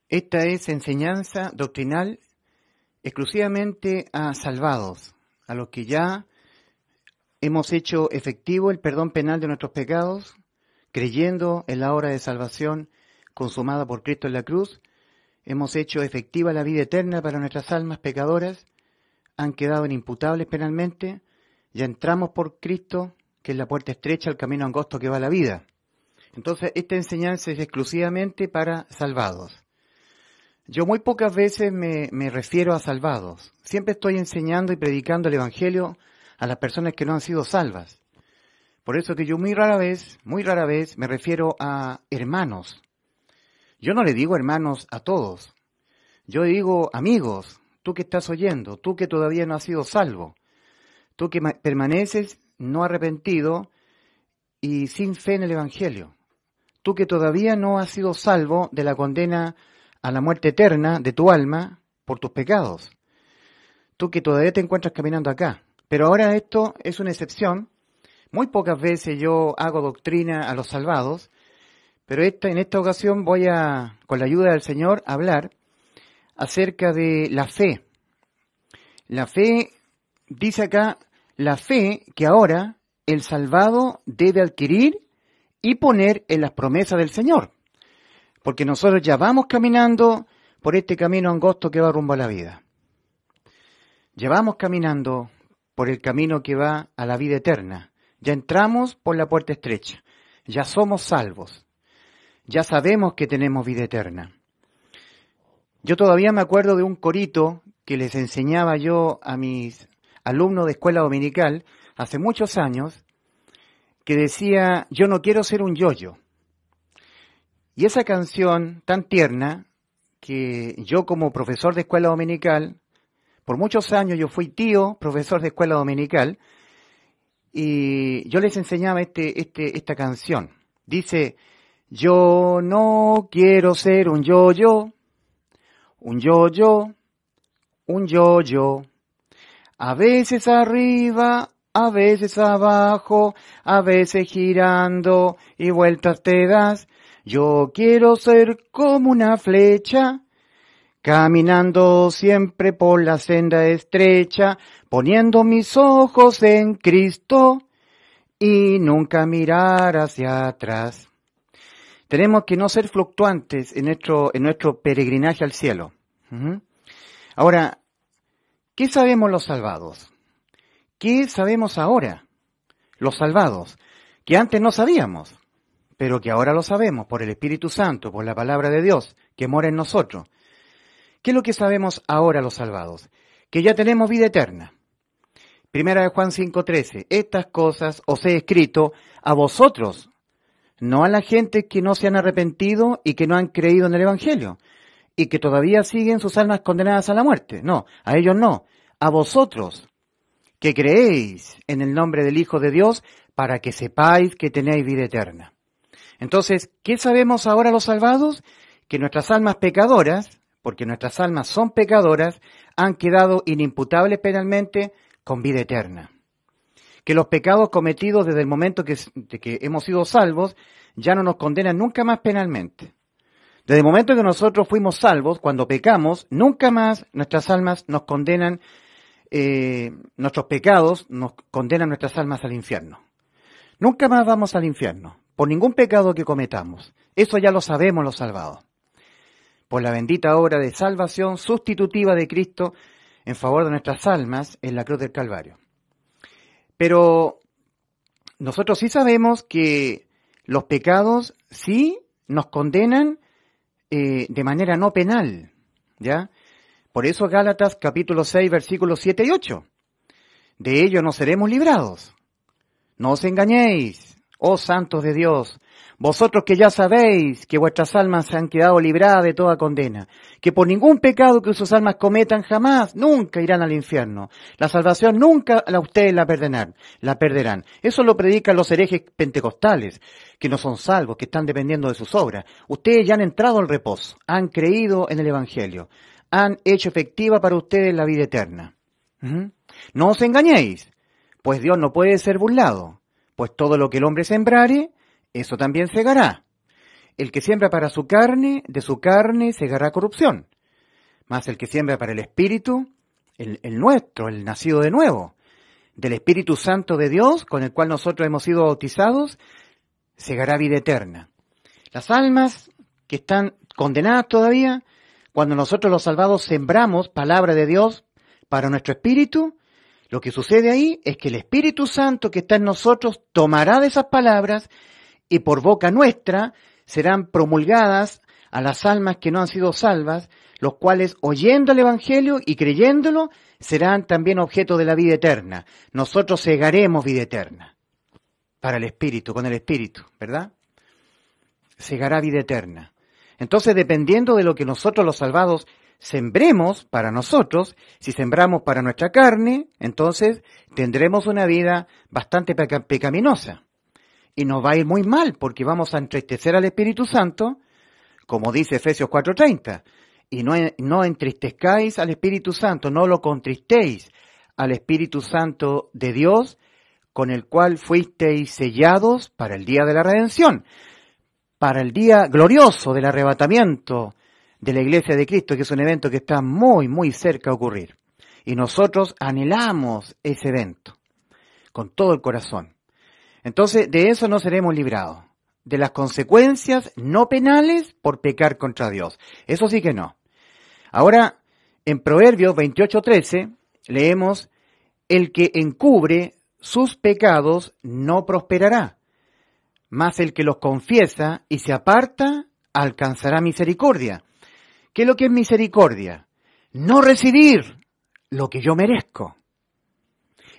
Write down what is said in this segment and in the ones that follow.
Esta es enseñanza doctrinal exclusivamente a salvados, a los que ya hemos hecho efectivo el perdón penal de nuestros pecados, creyendo en la obra de salvación consumada por Cristo en la cruz. Hemos hecho efectiva la vida eterna para nuestras almas pecadoras, han quedado inimputables penalmente, ya entramos por Cristo, que es la puerta estrecha, el camino angosto que va a la vida. Entonces, esta enseñanza es exclusivamente para salvados. Yo muy pocas veces me refiero a salvados. Siempre estoy enseñando y predicando el Evangelio a las personas que no han sido salvas. Por eso que yo muy rara vez me refiero a hermanos. Yo no le digo hermanos a todos. Yo digo amigos, tú que estás oyendo, tú que todavía no has sido salvo, tú que permaneces no arrepentido y sin fe en el Evangelio, tú que todavía no has sido salvo de la condena a la muerte eterna de tu alma por tus pecados, tú que todavía te encuentras caminando acá. Pero ahora esto es una excepción. Muy pocas veces yo hago doctrina a los salvados, pero en esta ocasión voy a, con la ayuda del Señor, hablar acerca de la fe. La fe, dice acá, la fe que ahora el salvado debe adquirir y poner en las promesas del Señor. Porque nosotros ya vamos caminando por este camino angosto que va rumbo a la vida. Ya vamos caminando por el camino que va a la vida eterna. Ya entramos por la puerta estrecha. Ya somos salvos. Ya sabemos que tenemos vida eterna. Yo todavía me acuerdo de un corito que les enseñaba yo a mis alumnos de escuela dominical hace muchos años, que decía, yo no quiero ser un yoyo. Y esa canción tan tierna, que yo como profesor de escuela dominical, por muchos años yo fui tío, profesor de escuela dominical, y yo les enseñaba esta canción. Dice, yo no quiero ser un yo-yo, un yo-yo, un yo-yo. A veces arriba, a veces abajo, a veces girando y vueltas te das. Yo quiero ser como una flecha, caminando siempre por la senda estrecha, poniendo mis ojos en Cristo y nunca mirar hacia atrás. Tenemos que no ser fluctuantes en nuestro peregrinaje al cielo. Ahora, ¿qué sabemos los salvados? ¿Qué sabemos ahora los salvados? Que antes no sabíamos, pero que ahora lo sabemos por el Espíritu Santo, por la palabra de Dios que mora en nosotros. ¿Qué es lo que sabemos ahora los salvados? Que ya tenemos vida eterna. Primera de Juan 5:13. Estas cosas os he escrito a vosotros, no a la gente que no se han arrepentido y que no han creído en el Evangelio, y que todavía siguen sus almas condenadas a la muerte. No, a ellos no. A vosotros, que creéis en el nombre del Hijo de Dios, para que sepáis que tenéis vida eterna. Entonces, ¿qué sabemos ahora los salvados? Que nuestras almas pecadoras, porque nuestras almas son pecadoras, han quedado inimputables penalmente con vida eterna. Que los pecados cometidos desde el momento de que hemos sido salvos ya no nos condenan nunca más penalmente. Desde el momento que nosotros fuimos salvos, cuando pecamos, nunca más nuestras almas nos condenan, nuestros pecados nos condenan nuestras almas al infierno. Nunca más vamos al infierno, por ningún pecado que cometamos. Eso ya lo sabemos los salvados. Por la bendita obra de salvación sustitutiva de Cristo en favor de nuestras almas en la cruz del Calvario. Pero nosotros sí sabemos que los pecados sí nos condenan de manera no penal, ¿ya? Por eso Gálatas capítulo 6 versículos 7 y 8. De ello no seremos librados. No os engañéis, oh santos de Dios, vosotros que ya sabéis que vuestras almas se han quedado libradas de toda condena, que por ningún pecado que sus almas cometan jamás, nunca irán al infierno. La salvación nunca a ustedes la perderán. Eso lo predican los herejes pentecostales, que no son salvos, que están dependiendo de sus obras. Ustedes ya han entrado al reposo, han creído en el Evangelio, han hecho efectiva para ustedes la vida eterna. No os engañéis, pues Dios no puede ser burlado, pues todo lo que el hombre sembrare, eso también segará. el que siembra para su carne, de su carne segará corrupción. Mas el que siembra para el Espíritu, el nuestro, el nacido de nuevo, del Espíritu Santo de Dios, con el cual nosotros hemos sido bautizados, segará vida eterna. Las almas que están condenadas todavía, cuando nosotros los salvados sembramos palabra de Dios para nuestro espíritu, lo que sucede ahí es que el Espíritu Santo que está en nosotros tomará de esas palabras y por boca nuestra serán promulgadas a las almas que no han sido salvas, los cuales oyendo el Evangelio y creyéndolo serán también objeto de la vida eterna. Nosotros segaremos vida eterna para el Espíritu, con el Espíritu, ¿verdad? Segará vida eterna. Entonces, dependiendo de lo que nosotros los salvados sembremos para nosotros, si sembramos para nuestra carne, entonces tendremos una vida bastante pecaminosa. Y nos va a ir muy mal, porque vamos a entristecer al Espíritu Santo, como dice Efesios 4:30. Y no entristezcáis al Espíritu Santo, no lo contristéis al Espíritu Santo de Dios, con el cual fuisteis sellados para el día de la redención, para el día glorioso del arrebatamiento de la Iglesia de Cristo, que es un evento que está muy, muy cerca de ocurrir. Y nosotros anhelamos ese evento con todo el corazón. Entonces, de eso no seremos librados, de las consecuencias no penales por pecar contra Dios. Eso sí que no. Ahora, en Proverbios 28:13, leemos, el que encubre sus pecados no prosperará, mas el que los confiesa y se aparta alcanzará misericordia. ¿Qué es lo que es misericordia? No recibir lo que yo merezco.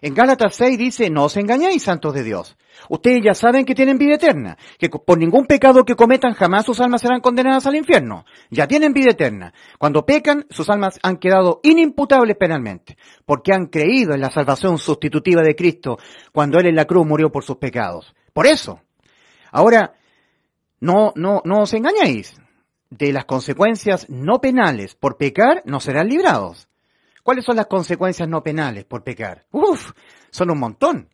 En Gálatas 6 dice, no os engañéis, santos de Dios. Ustedes ya saben que tienen vida eterna, que por ningún pecado que cometan jamás sus almas serán condenadas al infierno. Ya tienen vida eterna. Cuando pecan, sus almas han quedado inimputables penalmente, porque han creído en la salvación sustitutiva de Cristo cuando Él en la cruz murió por sus pecados. Por eso. Ahora, no os engañéis. De las consecuencias no penales por pecar no serán librados. ¿Cuáles son las consecuencias no penales por pecar? Son un montón.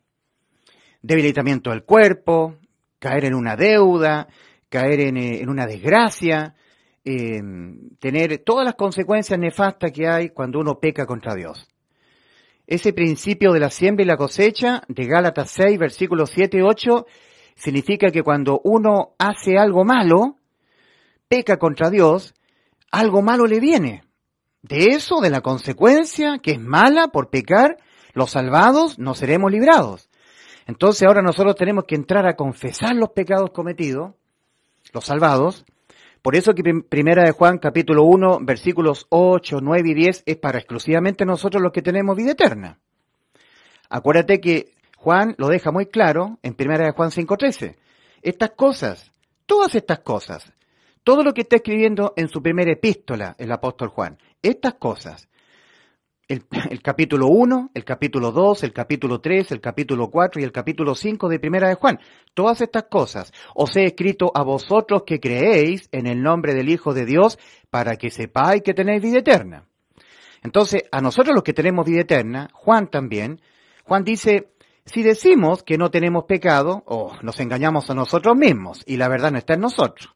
Debilitamiento del cuerpo, caer en una deuda, caer en una desgracia, tener todas las consecuencias nefastas que hay cuando uno peca contra Dios. Ese principio de la siembra y la cosecha de Gálatas 6, versículos 7 y 8, significa que cuando uno hace algo malo, peca contra Dios, algo malo le viene. De eso, de la consecuencia, que es mala por pecar, los salvados no seremos librados. Entonces ahora nosotros tenemos que entrar a confesar los pecados cometidos, los salvados. Por eso que Primera de Juan, capítulo 1, versículos 8, 9 y 10, es para exclusivamente nosotros los que tenemos vida eterna. Acuérdate que Juan lo deja muy claro en Primera de Juan 5:13. Estas cosas, todas estas cosas, todo lo que está escribiendo en su primera epístola el apóstol Juan, estas cosas, el capítulo 1, el capítulo 2, el capítulo 3, el capítulo 4 y el capítulo 5 de Primera de Juan, todas estas cosas os he escrito a vosotros que creéis en el nombre del Hijo de Dios para que sepáis que tenéis vida eterna. Entonces, a nosotros los que tenemos vida eterna, Juan también, Juan dice, si decimos que no tenemos pecado, nos engañamos a nosotros mismos y la verdad no está en nosotros.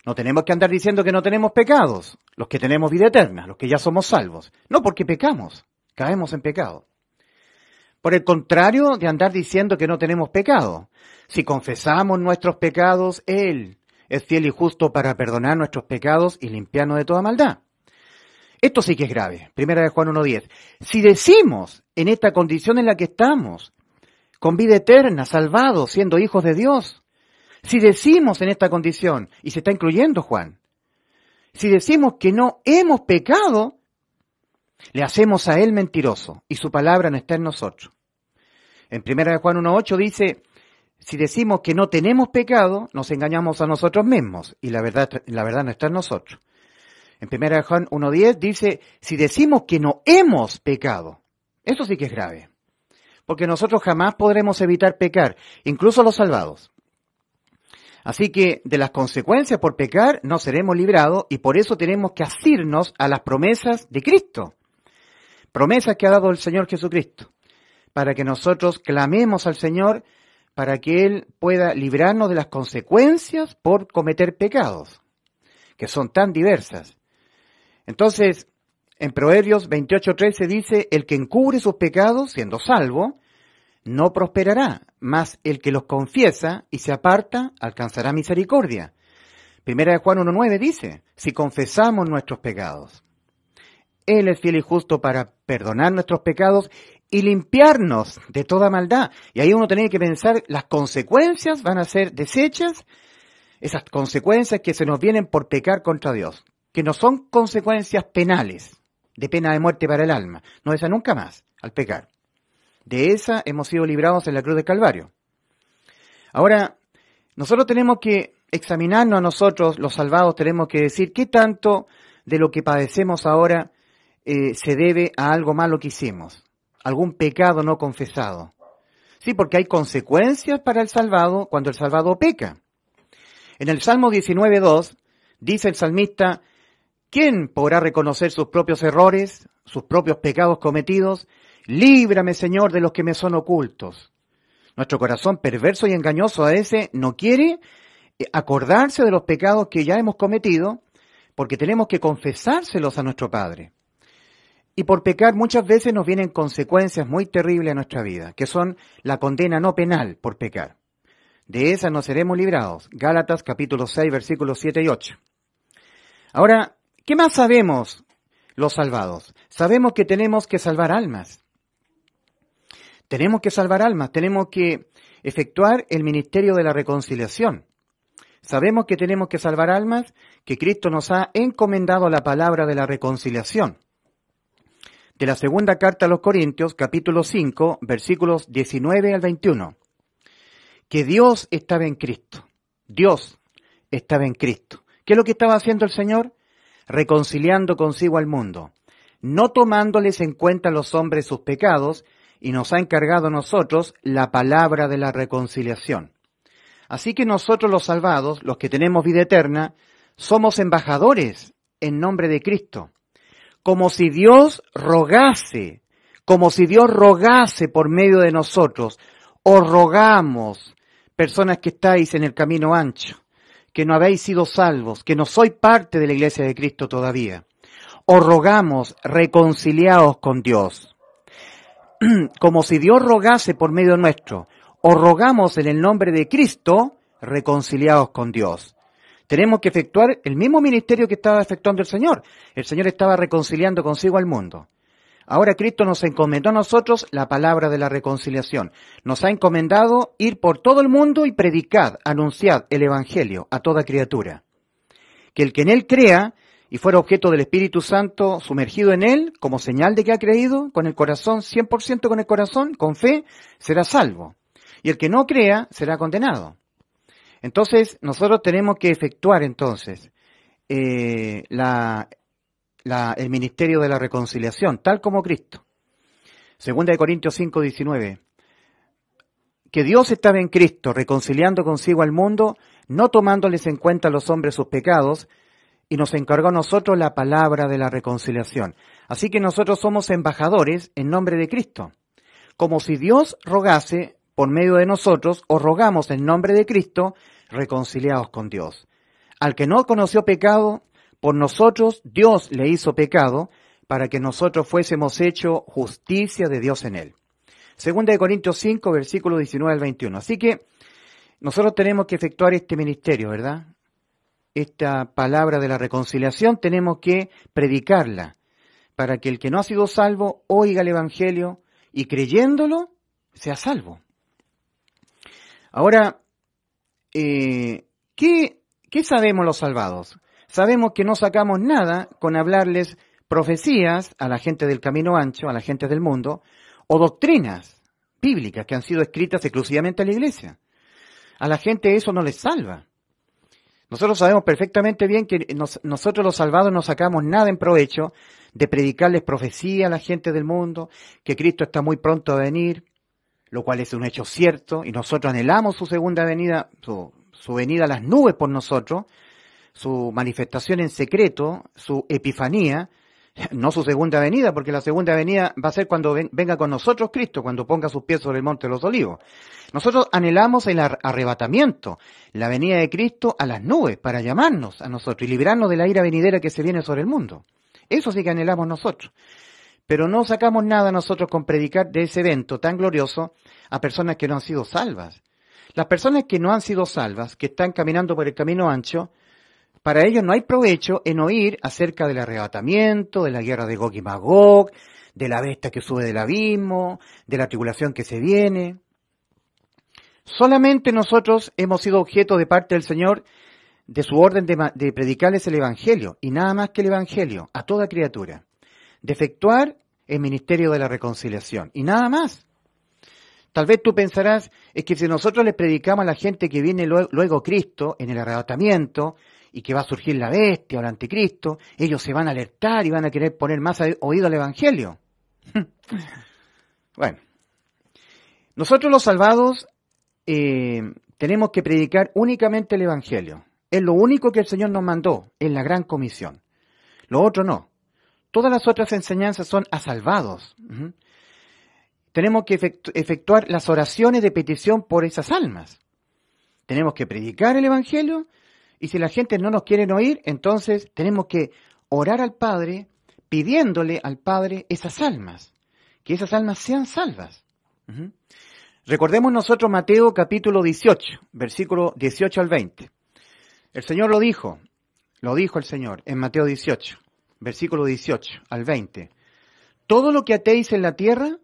No tenemos que andar diciendo que no tenemos pecados, los que tenemos vida eterna, los que ya somos salvos. No porque pecamos, caemos en pecado. Por el contrario de andar diciendo que no tenemos pecado, si confesamos nuestros pecados, Él es fiel y justo para perdonar nuestros pecados y limpiarnos de toda maldad. Esto sí que es grave. Primera de Juan 1:10. Si decimos en esta condición en la que estamos, con vida eterna, salvados, siendo hijos de Dios, si decimos en esta condición, y se está incluyendo Juan, si decimos que no hemos pecado, le hacemos a Él mentiroso, y su palabra no está en nosotros. En 1 Juan 1:8 dice, si decimos que no tenemos pecado, nos engañamos a nosotros mismos, y la verdad no está en nosotros. En 1 Juan 1:10 dice, si decimos que no hemos pecado, eso sí que es grave, porque nosotros jamás podremos evitar pecar, incluso los salvados. Así que de las consecuencias por pecar no seremos librados y por eso tenemos que asirnos a las promesas de Cristo. Promesas que ha dado el Señor Jesucristo, para que nosotros clamemos al Señor para que Él pueda librarnos de las consecuencias por cometer pecados, que son tan diversas. Entonces, en Proverbios 28:13 dice, el que encubre sus pecados, siendo salvo, no prosperará, mas el que los confiesa y se aparta, alcanzará misericordia. Primera de Juan 1:9 dice, si confesamos nuestros pecados, Él es fiel y justo para perdonar nuestros pecados y limpiarnos de toda maldad. Y ahí uno tiene que pensar, las consecuencias van a ser deshechas, esas consecuencias que se nos vienen por pecar contra Dios, que no son consecuencias penales, de pena de muerte para el alma, no esa nunca más, al pecar. De esa hemos sido librados en la cruz del Calvario. Ahora, nosotros tenemos que examinarnos a nosotros, los salvados, tenemos que decir qué tanto de lo que padecemos ahora se debe a algo malo que hicimos, algún pecado no confesado. Sí, porque hay consecuencias para el salvado cuando el salvado peca. En el Salmo 19:2 dice el salmista, ¿quién podrá reconocer sus propios errores, sus propios pecados cometidos? Líbrame, Señor, de los que me son ocultos. Nuestro corazón perverso y engañoso a veces no quiere acordarse de los pecados que ya hemos cometido, porque tenemos que confesárselos a nuestro Padre. Y por pecar muchas veces nos vienen consecuencias muy terribles a nuestra vida, que son la condena no penal por pecar. De esas no seremos librados. Gálatas capítulo 6, versículos 7 y 8. Ahora, ¿qué más sabemos los salvados? Sabemos que tenemos que salvar almas. Tenemos que salvar almas, tenemos que efectuar el ministerio de la reconciliación. Sabemos que tenemos que salvar almas, que Cristo nos ha encomendado la palabra de la reconciliación. De la segunda carta a los Corintios, capítulo 5, versículos 19 al 21. Que Dios estaba en Cristo. Dios estaba en Cristo. ¿Qué es lo que estaba haciendo el Señor? Reconciliando consigo al mundo, no tomándoles en cuenta a los hombres sus pecados, y nos ha encargado a nosotros la palabra de la reconciliación. Así que nosotros los salvados, los que tenemos vida eterna, somos embajadores en nombre de Cristo. Como si Dios rogase por medio de nosotros. Os rogamos, personas que estáis en el camino ancho, que no habéis sido salvos, que no sois parte de la iglesia de Cristo todavía. Os rogamos, reconciliaos con Dios. Como si Dios rogase por medio nuestro, os rogamos en el nombre de Cristo, reconciliaos con Dios. Tenemos que efectuar el mismo ministerio que estaba efectuando el Señor. El Señor estaba reconciliando consigo al mundo. Ahora Cristo nos encomendó a nosotros la palabra de la reconciliación. Nos ha encomendado ir por todo el mundo y predicad, anunciad el Evangelio a toda criatura. Que el que en Él crea y fuera objeto del Espíritu Santo sumergido en Él, como señal de que ha creído, con el corazón, 100% con el corazón, con fe, será salvo. Y el que no crea, será condenado. Entonces, nosotros tenemos que efectuar entonces el ministerio de la reconciliación, tal como Cristo. Segunda de Corintios 5:19. Que Dios estaba en Cristo, reconciliando consigo al mundo, no tomándoles en cuenta a los hombres sus pecados, y nos encargó a nosotros la palabra de la reconciliación. Así que nosotros somos embajadores en nombre de Cristo. Como si Dios rogase por medio de nosotros, os rogamos en nombre de Cristo, reconciliaos con Dios. Al que no conoció pecado, por nosotros Dios le hizo pecado, para que nosotros fuésemos hecho justicia de Dios en él. Segunda de Corintios 5, versículo 19 al 21. Así que nosotros tenemos que efectuar este ministerio, ¿verdad? Esta palabra de la reconciliación tenemos que predicarla para que el que no ha sido salvo oiga el Evangelio y creyéndolo sea salvo. Ahora, ¿qué sabemos los salvados? Sabemos que no sacamos nada con hablarles profecías a la gente del camino ancho, a la gente del mundo, o doctrinas bíblicas que han sido escritas exclusivamente a la iglesia. A la gente eso no les salva. Nosotros sabemos perfectamente bien que nosotros los salvados no sacamos nada en provecho de predicarles profecía a la gente del mundo, que Cristo está muy pronto a venir, lo cual es un hecho cierto, y nosotros anhelamos su segunda venida, su venida a las nubes por nosotros, su manifestación en secreto, su epifanía, No su segunda venida, porque la segunda venida va a ser cuando venga con nosotros Cristo, cuando ponga sus pies sobre el monte de los olivos. Nosotros anhelamos el arrebatamiento, la venida de Cristo a las nubes, para llamarnos a nosotros y librarnos de la ira venidera que se viene sobre el mundo. Eso sí que anhelamos nosotros. Pero no sacamos nada nosotros con predicar de ese evento tan glorioso a personas que no han sido salvas. Las personas que no han sido salvas, que están caminando por el camino ancho, para ellos no hay provecho en oír acerca del arrebatamiento, de la guerra de Gog y Magog, de la bestia que sube del abismo, de la tribulación que se viene. Solamente nosotros hemos sido objeto de parte del Señor de su orden de predicarles el Evangelio, y nada más que el Evangelio, a toda criatura, de efectuar el ministerio de la reconciliación, y nada más. Tal vez tú pensarás, es que si nosotros les predicamos a la gente que viene luego Cristo, en el arrebatamiento, y que va a surgir la bestia o el anticristo, ellos se van a alertar y van a querer poner más oído al Evangelio. Bueno, nosotros los salvados tenemos que predicar únicamente el Evangelio. Es lo único que el Señor nos mandó en la gran comisión. Lo otro no. Todas las otras enseñanzas son a salvados. Tenemos que efectuar las oraciones de petición por esas almas. Tenemos que predicar el Evangelio. Y si la gente no nos quiere oír, entonces tenemos que orar al Padre, pidiéndole al Padre esas almas, que esas almas sean salvas. Recordemos nosotros Mateo capítulo 18, versículo 18 al 20. El Señor lo dijo el Señor en Mateo 18, versículo 18 al 20. Todo lo que atéis en la tierra,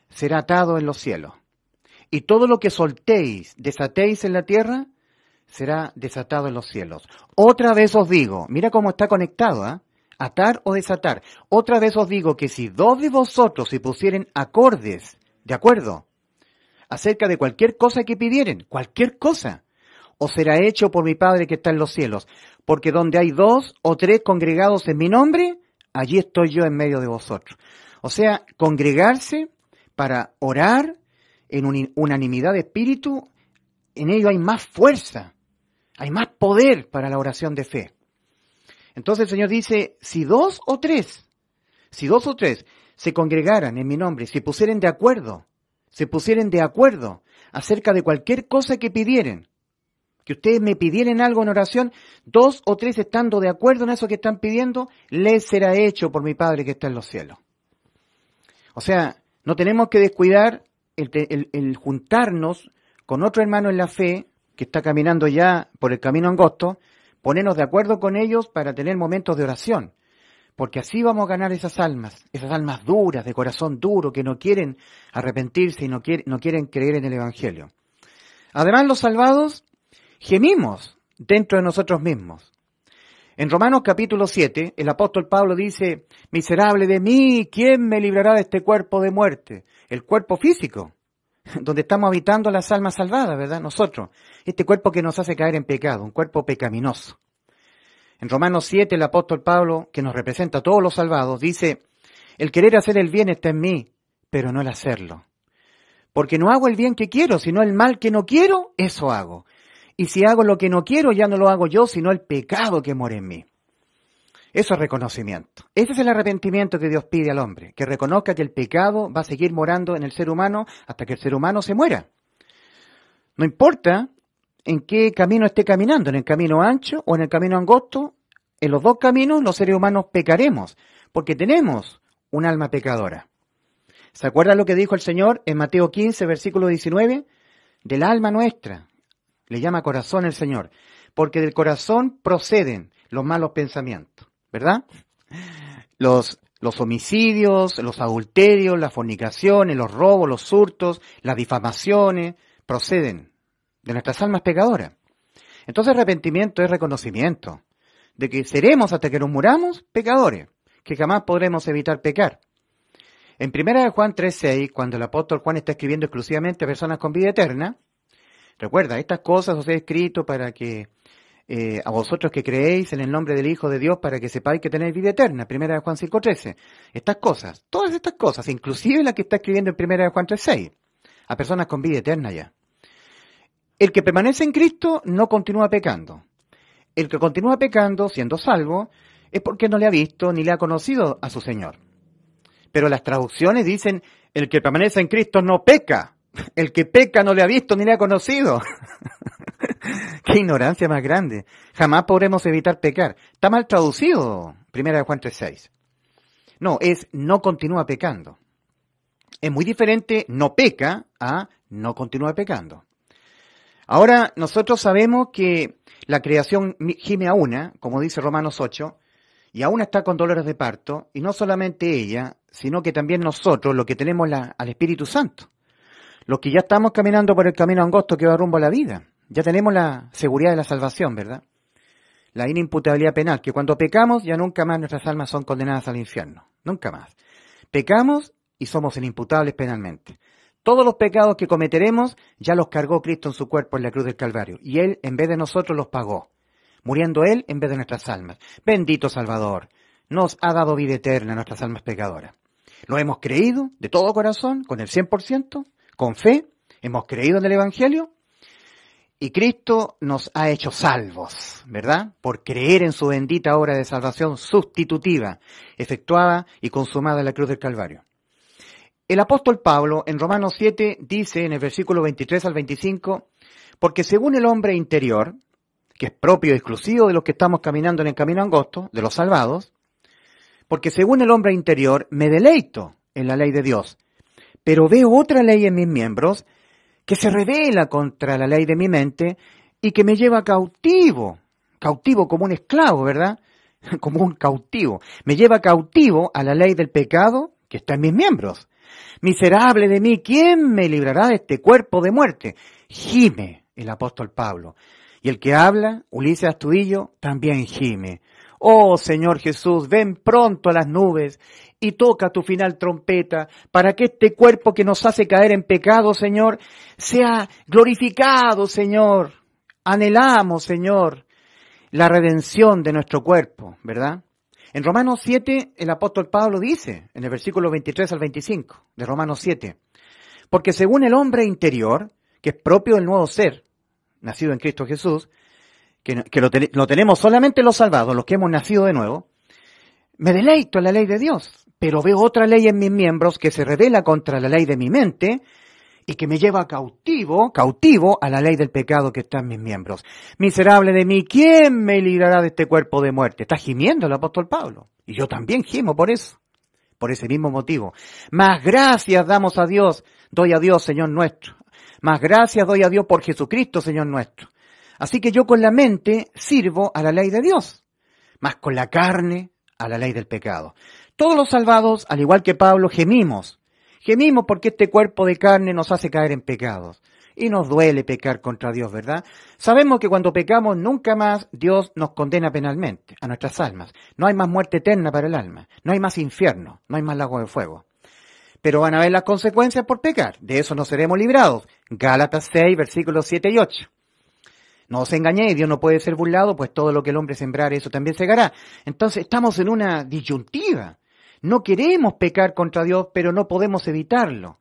será atado en los cielos. Y todo lo que soltéis, desatéis en la tierra, será desatado en los cielos. Otra vez os digo, mira cómo está conectado, atar o desatar. Otra vez os digo que si dos de vosotros se pusieren acordes, de acuerdo, acerca de cualquier cosa que pidieren, cualquier cosa, os será hecho por mi Padre que está en los cielos. Porque donde hay 2 o 3 congregados en mi nombre, allí estoy yo en medio de vosotros. O sea, congregarse para orar en unanimidad de espíritu, en ello hay más fuerza. Hay más poder para la oración de fe. Entonces el Señor dice, si dos o tres se congregaran en mi nombre, se pusieren de acuerdo acerca de cualquier cosa que pidieren, que ustedes me pidieren algo en oración, 2 o 3 estando de acuerdo en eso que están pidiendo, les será hecho por mi Padre que está en los cielos. O sea, no tenemos que descuidar el juntarnos con otro hermano en la fe, que está caminando ya por el camino angosto, ponernos de acuerdo con ellos para tener momentos de oración, porque así vamos a ganar esas almas duras, de corazón duro, que no quieren arrepentirse y no quieren creer en el Evangelio. Además, los salvados gemimos dentro de nosotros mismos. En Romanos capítulo 7, el apóstol Pablo dice, miserable de mí, ¿quién me librará de este cuerpo de muerte? El cuerpo físico, donde estamos habitando las almas salvadas, ¿verdad? Nosotros, este cuerpo que nos hace caer en pecado, un cuerpo pecaminoso. En Romanos 7, el apóstol Pablo, que nos representa a todos los salvados, dice, el querer hacer el bien está en mí, pero no el hacerlo. Porque no hago el bien que quiero, sino el mal que no quiero, eso hago. Y si hago lo que no quiero, ya no lo hago yo, sino el pecado que mora en mí. Eso es reconocimiento. Ese es el arrepentimiento que Dios pide al hombre, que reconozca que el pecado va a seguir morando en el ser humano hasta que el ser humano se muera. No importa en qué camino esté caminando, en el camino ancho o en el camino angosto, en los dos caminos los seres humanos pecaremos, porque tenemos un alma pecadora. ¿Se acuerdan lo que dijo el Señor en Mateo 15, versículo 19? Del alma nuestra. Le llama corazón el Señor, porque del corazón proceden los malos pensamientos, ¿verdad? Los homicidios, los adulterios, las fornicaciones, los robos, los hurtos, las difamaciones, proceden de nuestras almas pecadoras. Entonces arrepentimiento es reconocimiento de que seremos hasta que nos muramos pecadores, que jamás podremos evitar pecar. En 1 Juan 3:6, cuando el apóstol Juan está escribiendo exclusivamente a personas con vida eterna, recuerda, estas cosas os he escrito para que a vosotros que creéis en el nombre del Hijo de Dios, para que sepáis que tenéis vida eterna. 1 Juan 5:13. Estas cosas, todas estas cosas, inclusive la que está escribiendo en 1 Juan 3:6, a personas con vida eterna ya. El que permanece en Cristo no continúa pecando. El que continúa pecando, siendo salvo, es porque no le ha visto ni le ha conocido a su Señor. Pero las traducciones dicen, el que permanece en Cristo no peca. El que peca no le ha visto ni le ha conocido. ¡Qué ignorancia más grande! Jamás podremos evitar pecar. Está mal traducido, 1 Juan 3:6. No, es no continúa pecando. Es muy diferente no peca a no continúa pecando. Ahora, nosotros sabemos que la creación gime a una, como dice Romanos 8, y aún está con dolores de parto, y no solamente ella, sino que también nosotros, los que tenemos al Espíritu Santo, los que ya estamos caminando por el camino angosto que va rumbo a la vida, ya tenemos la seguridad de la salvación, ¿verdad? La inimputabilidad penal, que cuando pecamos ya nunca más nuestras almas son condenadas al infierno, nunca más. Pecamos y somos inimputables penalmente. Todos los pecados que cometeremos ya los cargó Cristo en su cuerpo en la cruz del Calvario, y Él en vez de nosotros los pagó, muriendo Él en vez de nuestras almas. Bendito Salvador, nos ha dado vida eterna a nuestras almas pecadoras. Lo hemos creído de todo corazón, con el 100%, con fe, hemos creído en el Evangelio, y Cristo nos ha hecho salvos, ¿verdad? Por creer en su bendita obra de salvación sustitutiva, efectuada y consumada en la cruz del Calvario. El apóstol Pablo en Romanos 7 dice en el versículo 23 al 25, porque según el hombre interior, que es propio y exclusivo de los que estamos caminando en el camino angosto, de los salvados, porque según el hombre interior me deleito en la ley de Dios, pero veo otra ley en mis miembros que se revela contra la ley de mi mente y que me lleva cautivo como un esclavo, ¿verdad? Como un cautivo. Me lleva cautivo a la ley del pecado que está en mis miembros. Miserable de mí, ¿quién me librará de este cuerpo de muerte? Gime el apóstol Pablo. Y el que habla, Ulises Astudillo, también gime. Oh Señor Jesús, ven pronto a las nubes y toca tu final trompeta para que este cuerpo que nos hace caer en pecado, Señor, sea glorificado, Señor. Anhelamos, Señor, la redención de nuestro cuerpo, ¿verdad? En Romanos 7, el apóstol Pablo dice, en el versículo 23 al 25 de Romanos 7, porque según el hombre interior, que es propio del nuevo ser, nacido en Cristo Jesús, que lo tenemos solamente los salvados, los que hemos nacido de nuevo, me deleito en la ley de Dios, pero veo otra ley en mis miembros que se revela contra la ley de mi mente y que me lleva cautivo a la ley del pecado que está en mis miembros. Miserable de mí, ¿quién me librará de este cuerpo de muerte? Está gimiendo el apóstol Pablo. Y yo también gimo por eso, por ese mismo motivo. Más gracias damos a Dios, doy a Dios, Señor nuestro. Más gracias doy a Dios por Jesucristo, Señor nuestro. Así que yo con la mente sirvo a la ley de Dios, más con la carne a la ley del pecado. Todos los salvados, al igual que Pablo, gemimos. Gemimos porque este cuerpo de carne nos hace caer en pecados. Y nos duele pecar contra Dios, ¿verdad? Sabemos que cuando pecamos nunca más Dios nos condena penalmente a nuestras almas. No hay más muerte eterna para el alma. No hay más infierno. No hay más lago de fuego. Pero van a haber las consecuencias por pecar. De eso no seremos librados. Gálatas 6, versículos 7 y 8. No os engañéis, Dios no puede ser burlado, pues todo lo que el hombre sembrare, eso también segará. Entonces estamos en una disyuntiva. No queremos pecar contra Dios, pero no podemos evitarlo.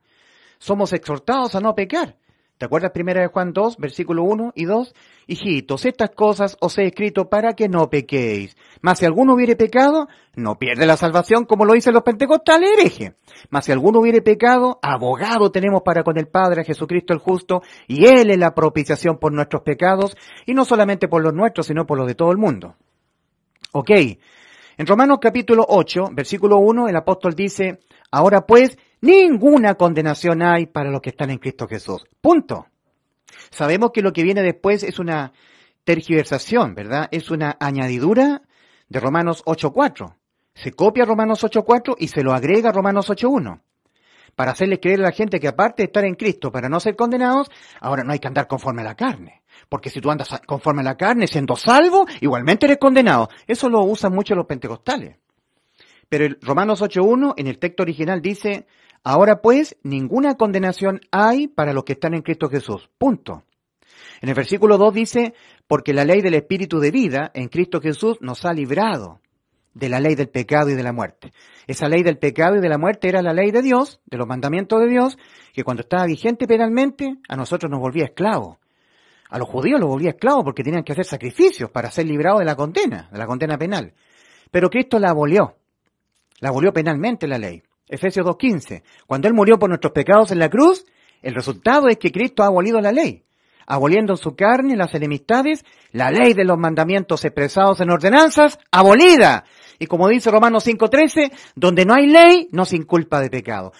Somos exhortados a no pecar. ¿Te acuerdas 1 Juan 2, versículo 1 y 2? Hijitos, estas cosas os he escrito para que no pequéis. Mas si alguno hubiere pecado, no pierde la salvación como lo dicen los pentecostales, hereje. Mas si alguno hubiere pecado, abogado tenemos para con el Padre a Jesucristo el justo, y Él es la propiciación por nuestros pecados, y no solamente por los nuestros, sino por los de todo el mundo. Ok. En Romanos capítulo 8, versículo 1, el apóstol dice, ahora pues, ninguna condenación hay para los que están en Cristo Jesús. Punto. Sabemos que lo que viene después es una tergiversación, ¿verdad? Es una añadidura de Romanos 8.4. Se copia Romanos 8.4 y se lo agrega Romanos 8.1. Para hacerles creer a la gente que aparte de estar en Cristo para no ser condenados, ahora no hay que andar conforme a la carne. Porque si tú andas conforme a la carne siendo salvo, igualmente eres condenado. Eso lo usan mucho los pentecostales. Pero el Romanos 8.1 en el texto original dice, ahora pues ninguna condenación hay para los que están en Cristo Jesús. Punto. En el versículo 2 dice, porque la ley del Espíritu de vida en Cristo Jesús nos ha librado de la ley del pecado y de la muerte. Esa ley del pecado y de la muerte era la ley de Dios, de los mandamientos de Dios, que cuando estaba vigente penalmente, a nosotros nos volvía esclavos. A los judíos los volvía esclavos porque tenían que hacer sacrificios para ser librados de la condena penal. Pero Cristo la abolió penalmente la ley. Efesios 2:15. Cuando Él murió por nuestros pecados en la cruz, el resultado es que Cristo ha abolido la ley, aboliendo en su carne las enemistades, la ley de los mandamientos expresados en ordenanzas, abolida. Y como dice Romanos 5:13, donde no hay ley, no se inculpa de pecado.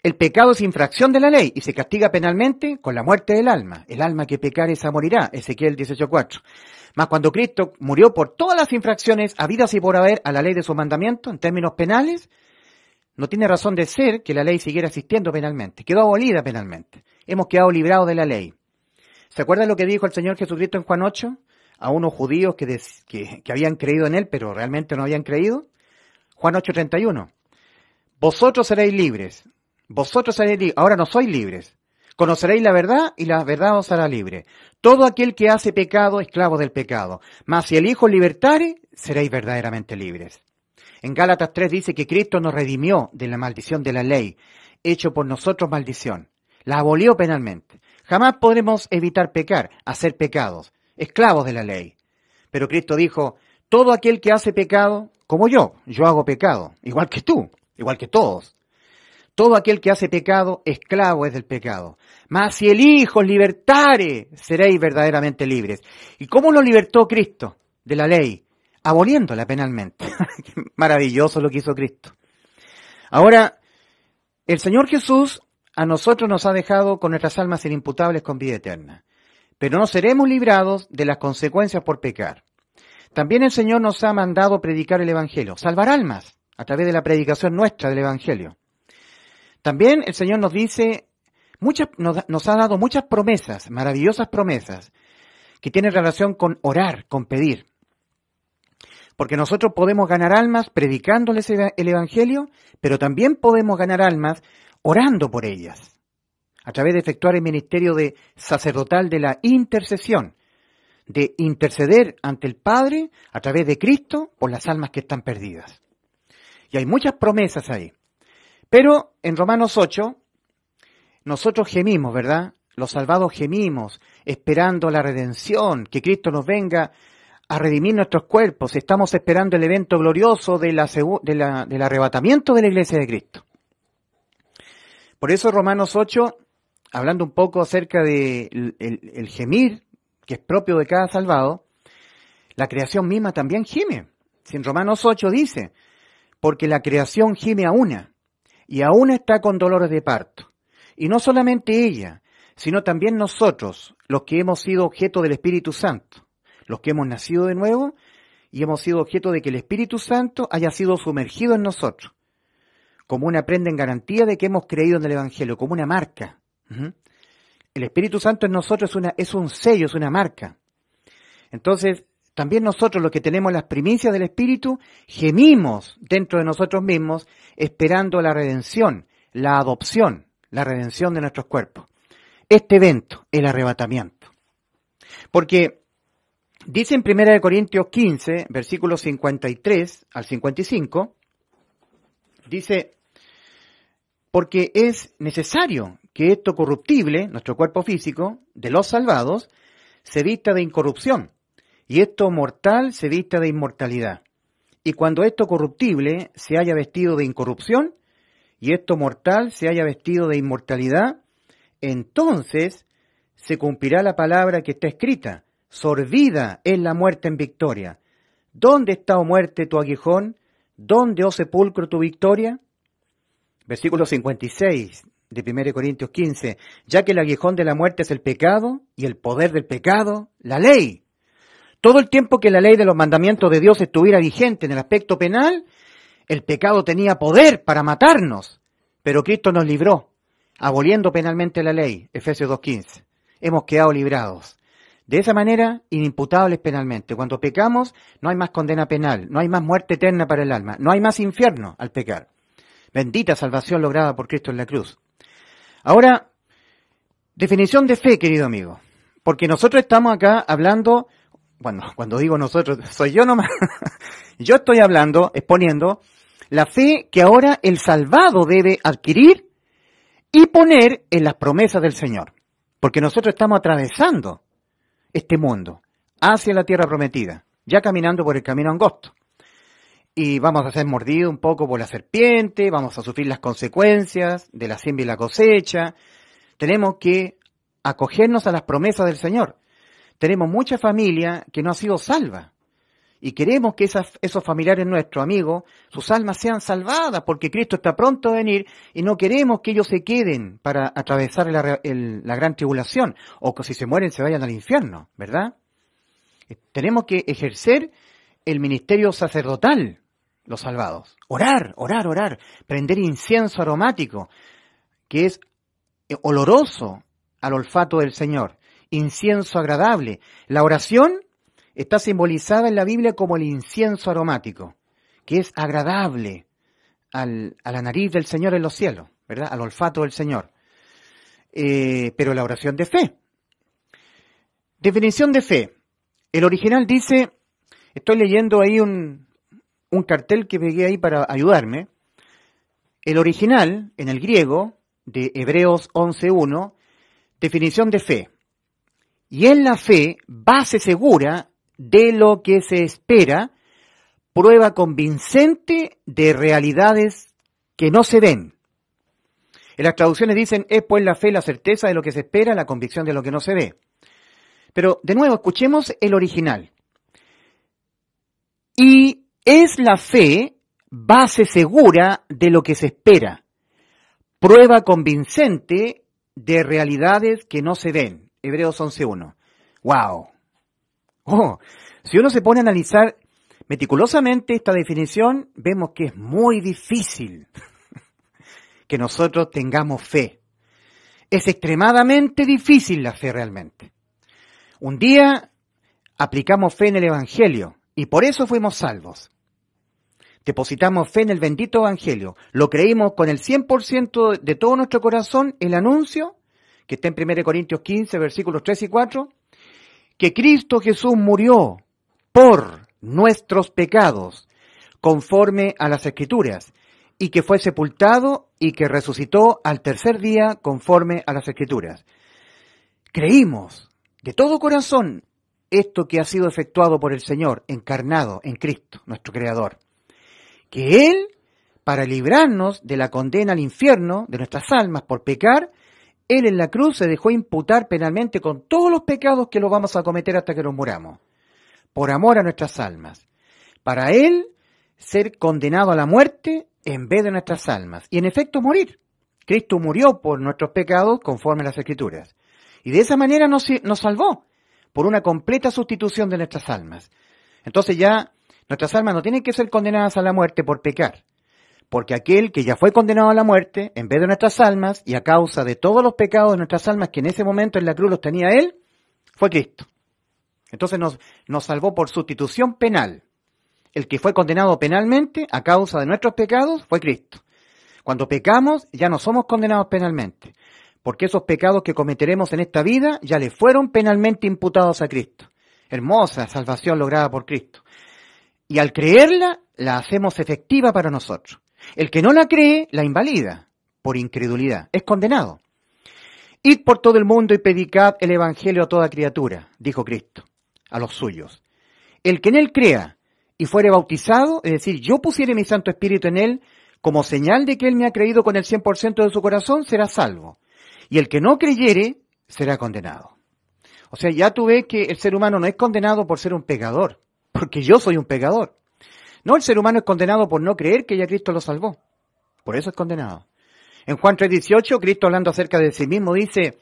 El pecado es infracción de la ley y se castiga penalmente con la muerte del alma. El alma que pecare esa morirá. Ezequiel 18:4. Mas cuando Cristo murió por todas las infracciones habidas y por haber a la ley de su mandamiento, en términos penales, no tiene razón de ser que la ley siguiera existiendo penalmente. Quedó abolida penalmente. Hemos quedado librados de la ley. ¿Se acuerdan lo que dijo el Señor Jesucristo en Juan 8? A unos judíos que habían creído en Él, pero realmente no habían creído. Juan 8:31. Vosotros seréis libres. Ahora no sois libres. Conoceréis la verdad y la verdad os hará libre. Todo aquel que hace pecado, esclavo del pecado. Mas si el Hijo os libertare, seréis verdaderamente libres. En Gálatas 3 dice que Cristo nos redimió de la maldición de la ley, hecho por nosotros maldición. La abolió penalmente. Jamás podremos evitar pecar, hacer pecados, esclavos de la ley. Pero Cristo dijo, todo aquel que hace pecado, como yo hago pecado, igual que tú, igual que todos. Todo aquel que hace pecado, esclavo es del pecado. Mas si el Hijo os libertare, seréis verdaderamente libres. ¿Y cómo lo libertó Cristo de la ley? Aboliéndola penalmente. Maravilloso lo que hizo Cristo. Ahora, el Señor Jesús a nosotros nos ha dejado con nuestras almas inimputables con vida eterna. Pero no seremos librados de las consecuencias por pecar. También el Señor nos ha mandado predicar el Evangelio, salvar almas a través de la predicación nuestra del Evangelio. También el Señor nos dice, nos ha dado muchas promesas, maravillosas promesas, que tienen relación con orar, con pedir. Porque nosotros podemos ganar almas predicándoles el Evangelio, pero también podemos ganar almas orando por ellas, a través de efectuar el ministerio sacerdotal de la intercesión, de interceder ante el Padre a través de Cristo por las almas que están perdidas. Y hay muchas promesas ahí. Pero en Romanos 8, nosotros gemimos, ¿verdad? Los salvados gemimos, esperando la redención, que Cristo nos venga a redimir nuestros cuerpos. Estamos esperando el evento glorioso del arrebatamiento de la iglesia de Cristo. Por eso Romanos 8, hablando un poco acerca de el gemir, que es propio de cada salvado, la creación misma también gime. Si en Romanos 8 dice, porque la creación gime a una, y aún está con dolores de parto. Y no solamente ella, sino también nosotros, los que hemos sido objeto del Espíritu Santo, los que hemos nacido de nuevo y hemos sido objeto de que el Espíritu Santo haya sido sumergido en nosotros, como una prenda en garantía de que hemos creído en el Evangelio, como una marca. El Espíritu Santo en nosotros es un sello, es una marca. Entonces, también nosotros, los que tenemos las primicias del Espíritu, gemimos dentro de nosotros mismos, esperando la redención, la adopción, la redención de nuestros cuerpos. Este evento, el arrebatamiento. Porque dice en 1 Corintios 15, versículos 53 al 55, dice, porque es necesario que esto corruptible, nuestro cuerpo físico, de los salvados, se vista de incorrupción, y esto mortal se vista de inmortalidad. Y cuando esto corruptible se haya vestido de incorrupción, y esto mortal se haya vestido de inmortalidad, entonces se cumplirá la palabra que está escrita, sorbida es la muerte en victoria. ¿Dónde está, oh muerte, tu aguijón? ¿Dónde, oh sepulcro, tu victoria? Versículo 56 de 1 Corintios 15, ya que el aguijón de la muerte es el pecado, y el poder del pecado, la ley. Todo el tiempo que la ley de los mandamientos de Dios estuviera vigente en el aspecto penal, el pecado tenía poder para matarnos, pero Cristo nos libró, aboliendo penalmente la ley, Efesios 2:15. Hemos quedado librados. De esa manera, inimputables penalmente. Cuando pecamos, no hay más condena penal, no hay más muerte eterna para el alma, no hay más infierno al pecar. Bendita salvación lograda por Cristo en la cruz. Ahora, definición de fe, querido amigo, porque nosotros estamos acá hablando. Bueno, cuando digo nosotros, soy yo nomás. Yo estoy hablando, exponiendo, la fe que ahora el salvado debe adquirir y poner en las promesas del Señor. Porque nosotros estamos atravesando este mundo hacia la tierra prometida, ya caminando por el camino angosto. y vamos a ser mordidos un poco por la serpiente, vamos a sufrir las consecuencias de la siembra y la cosecha. Tenemos que acogernos a las promesas del Señor. Tenemos mucha familia que no ha sido salva y queremos que esos familiares nuestros, amigos, sus almas sean salvadas porque Cristo está pronto a venir y no queremos que ellos se queden para atravesar la gran tribulación o que si se mueren se vayan al infierno, ¿verdad? Tenemos que ejercer el ministerio sacerdotal, los salvados. Orar, orar, orar, prender incienso aromático, que es oloroso al olfato del Señor, incienso agradable. La oración está simbolizada en la Biblia como el incienso aromático, que es agradable a la nariz del Señor en los cielos, ¿verdad? Al olfato del Señor. Pero la oración de fe. Definición de fe. El original dice, estoy leyendo ahí un cartel que pegué ahí para ayudarme. El original, en el griego, de Hebreos 11.1, definición de fe. Y es la fe, base segura de lo que se espera, prueba convincente de realidades que no se ven. En las traducciones dicen, es pues la fe la certeza de lo que se espera, la convicción de lo que no se ve. Pero, de nuevo, escuchemos el original. Y es la fe base segura de lo que se espera, prueba convincente de realidades que no se ven. Hebreos 11.1. ¡Wow! Oh, si uno se pone a analizar meticulosamente esta definición, vemos que es muy difícil que nosotros tengamos fe. Es extremadamente difícil la fe realmente. Un día aplicamos fe en el Evangelio y por eso fuimos salvos. Depositamos fe en el bendito Evangelio. Lo creímos con el 100% de todo nuestro corazón, el anuncio, que está en 1 Corintios 15, versículos 3 y 4, que Cristo Jesús murió por nuestros pecados, conforme a las Escrituras, y que fue sepultado y que resucitó al tercer día, conforme a las Escrituras. Creímos de todo corazón esto que ha sido efectuado por el Señor, encarnado en Cristo, nuestro Creador. Que Él, para librarnos de la condena al infierno, de nuestras almas por pecar, Él en la cruz se dejó imputar penalmente con todos los pecados que lo vamos a cometer hasta que nos muramos, por amor a nuestras almas. Para Él, ser condenado a la muerte en vez de nuestras almas. Y en efecto morir. Cristo murió por nuestros pecados conforme a las Escrituras. Y de esa manera nos salvó, por una completa sustitución de nuestras almas. Entonces ya nuestras almas no tienen que ser condenadas a la muerte por pecar, porque aquel que ya fue condenado a la muerte, en vez de nuestras almas, y a causa de todos los pecados de nuestras almas que en ese momento en la cruz los tenía Él, fue Cristo. Entonces nos salvó por sustitución penal. El que fue condenado penalmente a causa de nuestros pecados fue Cristo. Cuando pecamos ya no somos condenados penalmente, porque esos pecados que cometeremos en esta vida ya le fueron penalmente imputados a Cristo. Hermosa salvación lograda por Cristo. Y al creerla, la hacemos efectiva para nosotros. El que no la cree, la invalida, por incredulidad. Es condenado. Id por todo el mundo y predicad el evangelio a toda criatura, dijo Cristo, a los suyos. El que en él crea y fuere bautizado, es decir, yo pusiere mi Santo Espíritu en él, como señal de que él me ha creído con el 100% de su corazón, será salvo. Y el que no creyere, será condenado. O sea, ya tú ves que el ser humano no es condenado por ser un pecador, porque yo soy un pecador. No, el ser humano es condenado por no creer que ya Cristo lo salvó. Por eso es condenado. En Juan 3:18, Cristo hablando acerca de sí mismo dice,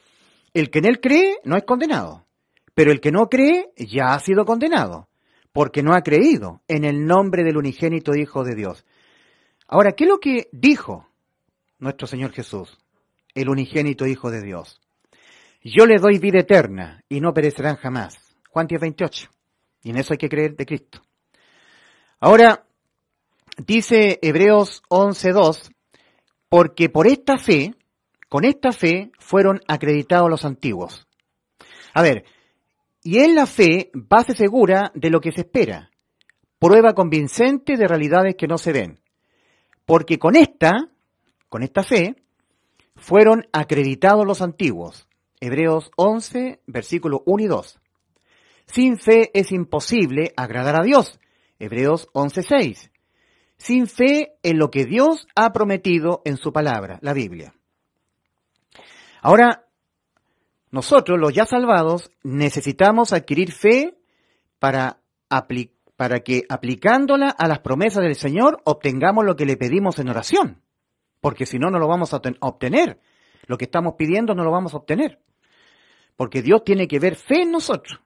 el que en él cree no es condenado, pero el que no cree ya ha sido condenado, porque no ha creído en el nombre del unigénito Hijo de Dios. Ahora, ¿qué es lo que dijo nuestro Señor Jesús, el unigénito Hijo de Dios? Yo les doy vida eterna y no perecerán jamás. Juan 10:28. Y en eso hay que creer de Cristo. Ahora, dice Hebreos 11:2, porque por esta fe, con esta fe, fueron acreditados los antiguos. A ver, y es la fe base segura de lo que se espera, prueba convincente de realidades que no se ven. Porque con esta fe, fueron acreditados los antiguos. Hebreos 11, versículos 1 y 2. Sin fe es imposible agradar a Dios. Hebreos 11:6. sin fe en lo que Dios ha prometido en su palabra, la Biblia. Ahora, nosotros, los ya salvados, necesitamos adquirir fe para que aplicándola a las promesas del Señor obtengamos lo que le pedimos en oración. Porque si no, no lo vamos a obtener. Lo que estamos pidiendo no lo vamos a obtener. Porque Dios tiene que ver fe en nosotros.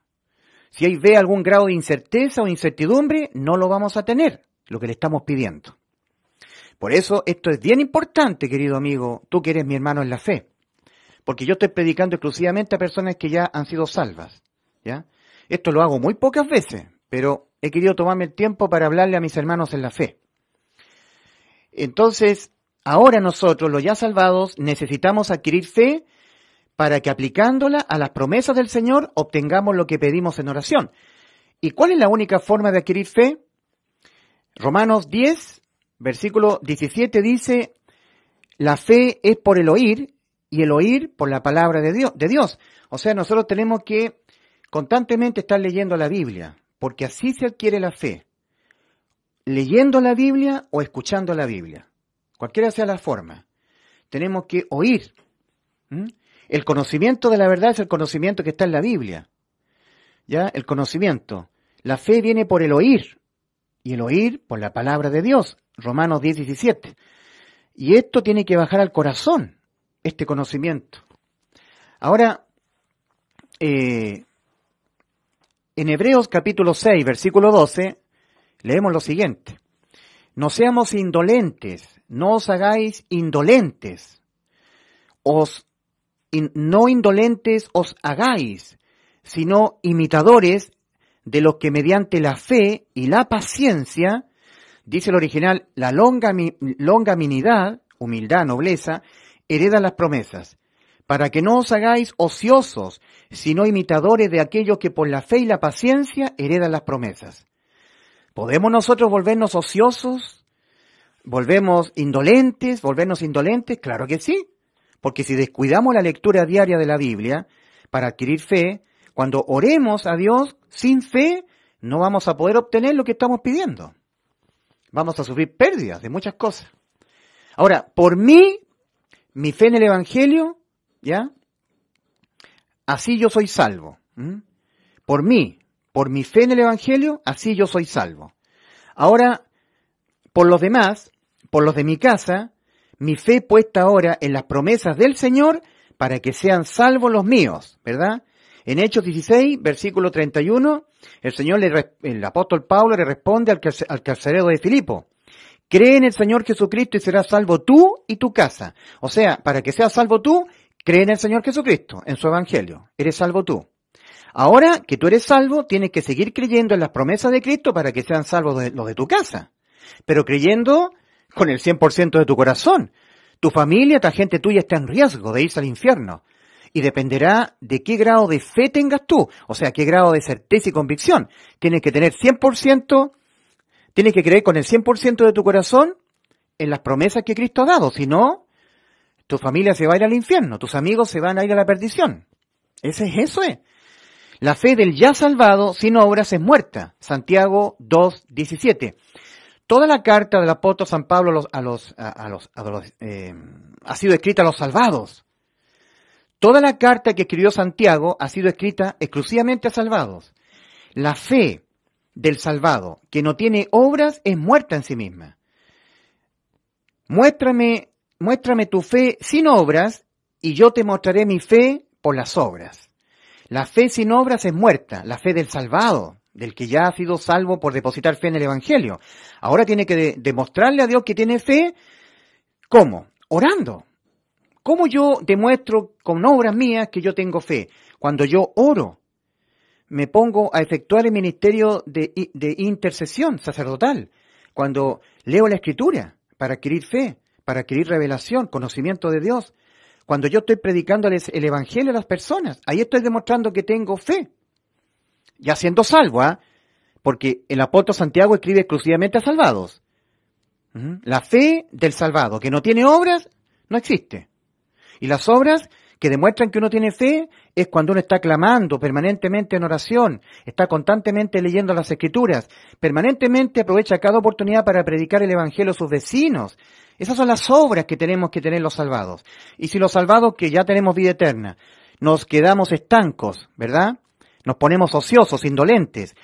Si ahí ve algún grado de incerteza o incertidumbre, no lo vamos a tener, lo que le estamos pidiendo. Por eso esto es bien importante, querido amigo, tú que eres mi hermano en la fe. Porque yo estoy predicando exclusivamente a personas que ya han sido salvas, ¿ya? Esto lo hago muy pocas veces, pero he querido tomarme el tiempo para hablarle a mis hermanos en la fe. Entonces, ahora nosotros, los ya salvados, necesitamos adquirir fe para que aplicándola a las promesas del Señor obtengamos lo que pedimos en oración. ¿Y cuál es la única forma de adquirir fe? Romanos 10, versículo 17 dice, la fe es por el oír y el oír por la palabra de Dios. O sea, nosotros tenemos que constantemente estar leyendo la Biblia, porque así se adquiere la fe. Leyendo la Biblia o escuchando la Biblia. Cualquiera sea la forma. Tenemos que oír. El conocimiento de la verdad es el conocimiento que está en la Biblia. ¿Ya? El conocimiento. La fe viene por el oír. Y el oír por la palabra de Dios. Romanos 10, 17. Y esto tiene que bajar al corazón, este conocimiento. Ahora, en Hebreos capítulo 6, versículo 12, leemos lo siguiente. No seamos indolentes, no os hagáis indolentes. No indolentes os hagáis, sino imitadores de los que mediante la fe y la paciencia, dice el original, la longanimidad, humildad, nobleza, heredan las promesas, para que no os hagáis ociosos, sino imitadores de aquellos que por la fe y la paciencia heredan las promesas. ¿Podemos nosotros volvernos ociosos? ¿Volvernos indolentes? Claro que sí. Porque si descuidamos la lectura diaria de la Biblia para adquirir fe, cuando oremos a Dios sin fe, no vamos a poder obtener lo que estamos pidiendo. Vamos a sufrir pérdidas de muchas cosas. Ahora, por mí, mi fe en el Evangelio, ¿ya? Así yo soy salvo. Por mí, por mi fe en el Evangelio, así yo soy salvo. Ahora, por los demás, por los de mi casa, mi fe puesta ahora en las promesas del Señor para que sean salvos los míos, ¿verdad? En Hechos 16, versículo 31, el apóstol Pablo le responde al carcelero de Filipo, cree en el Señor Jesucristo y serás salvo tú y tu casa. O sea, para que seas salvo tú, cree en el Señor Jesucristo, en su Evangelio. Eres salvo tú. Ahora que tú eres salvo, tienes que seguir creyendo en las promesas de Cristo para que sean salvos los de tu casa. Pero creyendo con el 100% de tu corazón. Tu familia, esta gente tuya está en riesgo de irse al infierno. Y dependerá de qué grado de fe tengas tú. O sea, qué grado de certeza y convicción. Tienes que tener 100%, tienes que creer con el 100% de tu corazón en las promesas que Cristo ha dado. Si no, tu familia se va a ir al infierno. Tus amigos se van a ir a la perdición. Eso es. La fe del ya salvado sin obras es muerta. Santiago 2:17. Toda la carta del apóstol San Pablo ha sido escrita a los salvados. Toda la carta que escribió Santiago ha sido escrita exclusivamente a salvados. La fe del salvado que no tiene obras es muerta en sí misma. Muéstrame tu fe sin obras y yo te mostraré mi fe por las obras. La fe sin obras es muerta, la fe del salvado, del que ya ha sido salvo por depositar fe en el Evangelio. Ahora tiene que demostrarle a Dios que tiene fe. ¿Cómo? Orando. ¿Cómo yo demuestro con obras mías que yo tengo fe? Cuando yo oro, me pongo a efectuar el ministerio de intercesión sacerdotal. Cuando leo la Escritura para adquirir fe, para adquirir revelación, conocimiento de Dios. Cuando yo estoy predicándoles el Evangelio a las personas, ahí estoy demostrando que tengo fe. Ya siendo salvo, porque el apóstol Santiago escribe exclusivamente a salvados. La fe del salvado, que no tiene obras, no existe. Y las obras que demuestran que uno tiene fe es cuando uno está clamando permanentemente en oración, está constantemente leyendo las Escrituras, permanentemente aprovecha cada oportunidad para predicar el Evangelio a sus vecinos. Esas son las obras que tenemos que tener los salvados. Y si los salvados que ya tenemos vida eterna, nos quedamos estancos, ¿verdad? Nos ponemos ociosos, indolentes.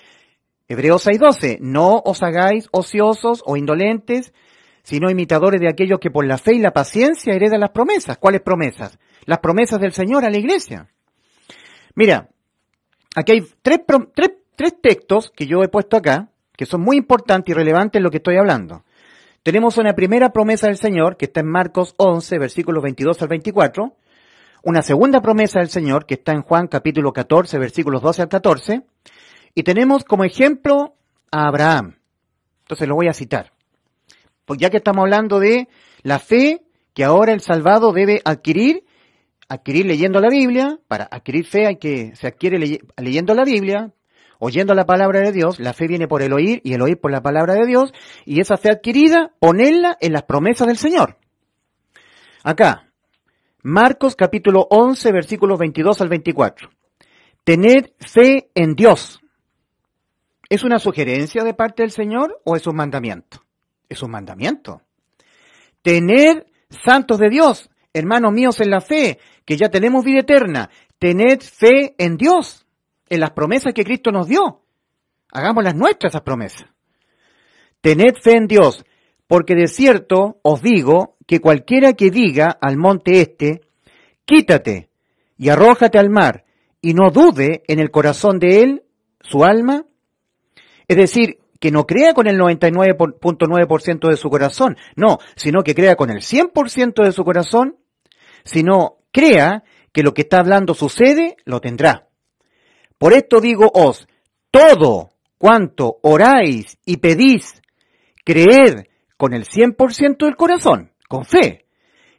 Hebreos 6:12, no os hagáis ociosos o indolentes, sino imitadores de aquellos que por la fe y la paciencia heredan las promesas. ¿Cuáles promesas? Las promesas del Señor a la iglesia. Mira, aquí hay tres textos que yo he puesto acá, que son muy importantes y relevantes en lo que estoy hablando. Tenemos una primera promesa del Señor, que está en Marcos 11, versículos 22 al 24. Una segunda promesa del Señor, que está en Juan capítulo 14, versículos 12 al 14. Y tenemos como ejemplo a Abraham. Entonces lo voy a citar. Pues ya que estamos hablando de la fe que ahora el salvado debe adquirir leyendo la Biblia. Para adquirir fe se adquiere leyendo la Biblia, oyendo la palabra de Dios. La fe viene por el oír y el oír por la palabra de Dios. Y esa fe adquirida, ponerla en las promesas del Señor. Acá, Marcos capítulo 11, versículos 22 al 24. Tened fe en Dios. ¿Es una sugerencia de parte del Señor o es un mandamiento? Es un mandamiento. Tened santos de Dios, hermanos míos en la fe, que ya tenemos vida eterna. Tened fe en Dios, en las promesas que Cristo nos dio. Hagámoslas nuestras esas promesas. Tened fe en Dios, porque de cierto os digo que cualquiera que diga al monte este, quítate y arrójate al mar, y no dude en el corazón de él, su alma, es decir, que no crea con el 99.9% de su corazón, no, sino que crea con el 100% de su corazón, sino crea que lo que está hablando sucede, lo tendrá. Por esto digo os, todo cuanto oráis y pedís, creed con el 100% del corazón, con fe,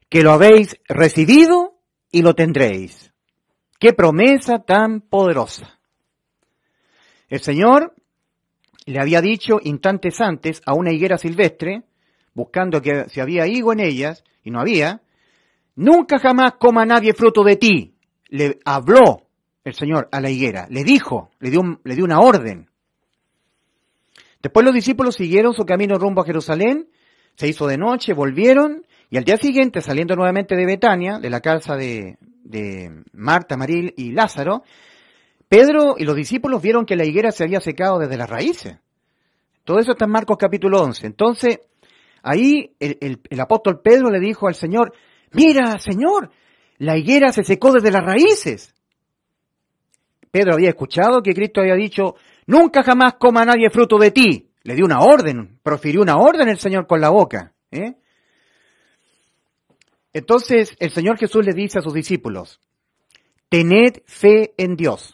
que lo habéis recibido y lo tendréis. ¡Qué promesa tan poderosa! El Señor le había dicho instantes antes a una higuera silvestre, buscando que si había higo en ellas, y no había, nunca jamás coma nadie fruto de ti. Le habló el Señor a la higuera, le dijo, le dio una orden. Después los discípulos siguieron su camino rumbo a Jerusalén, se hizo de noche, volvieron, y al día siguiente, saliendo nuevamente de Betania, de la casa de Marta, María y Lázaro, Pedro y los discípulos vieron que la higuera se había secado desde las raíces. Todo eso está en Marcos capítulo 11. Entonces, ahí el apóstol Pedro le dijo al Señor, mira, Señor, la higuera se secó desde las raíces. Pedro había escuchado que Cristo había dicho, nunca jamás coma nadie fruto de ti. Le dio una orden, profirió una orden el Señor con la boca. Entonces, el Señor Jesús le dice a sus discípulos, tened fe en Dios.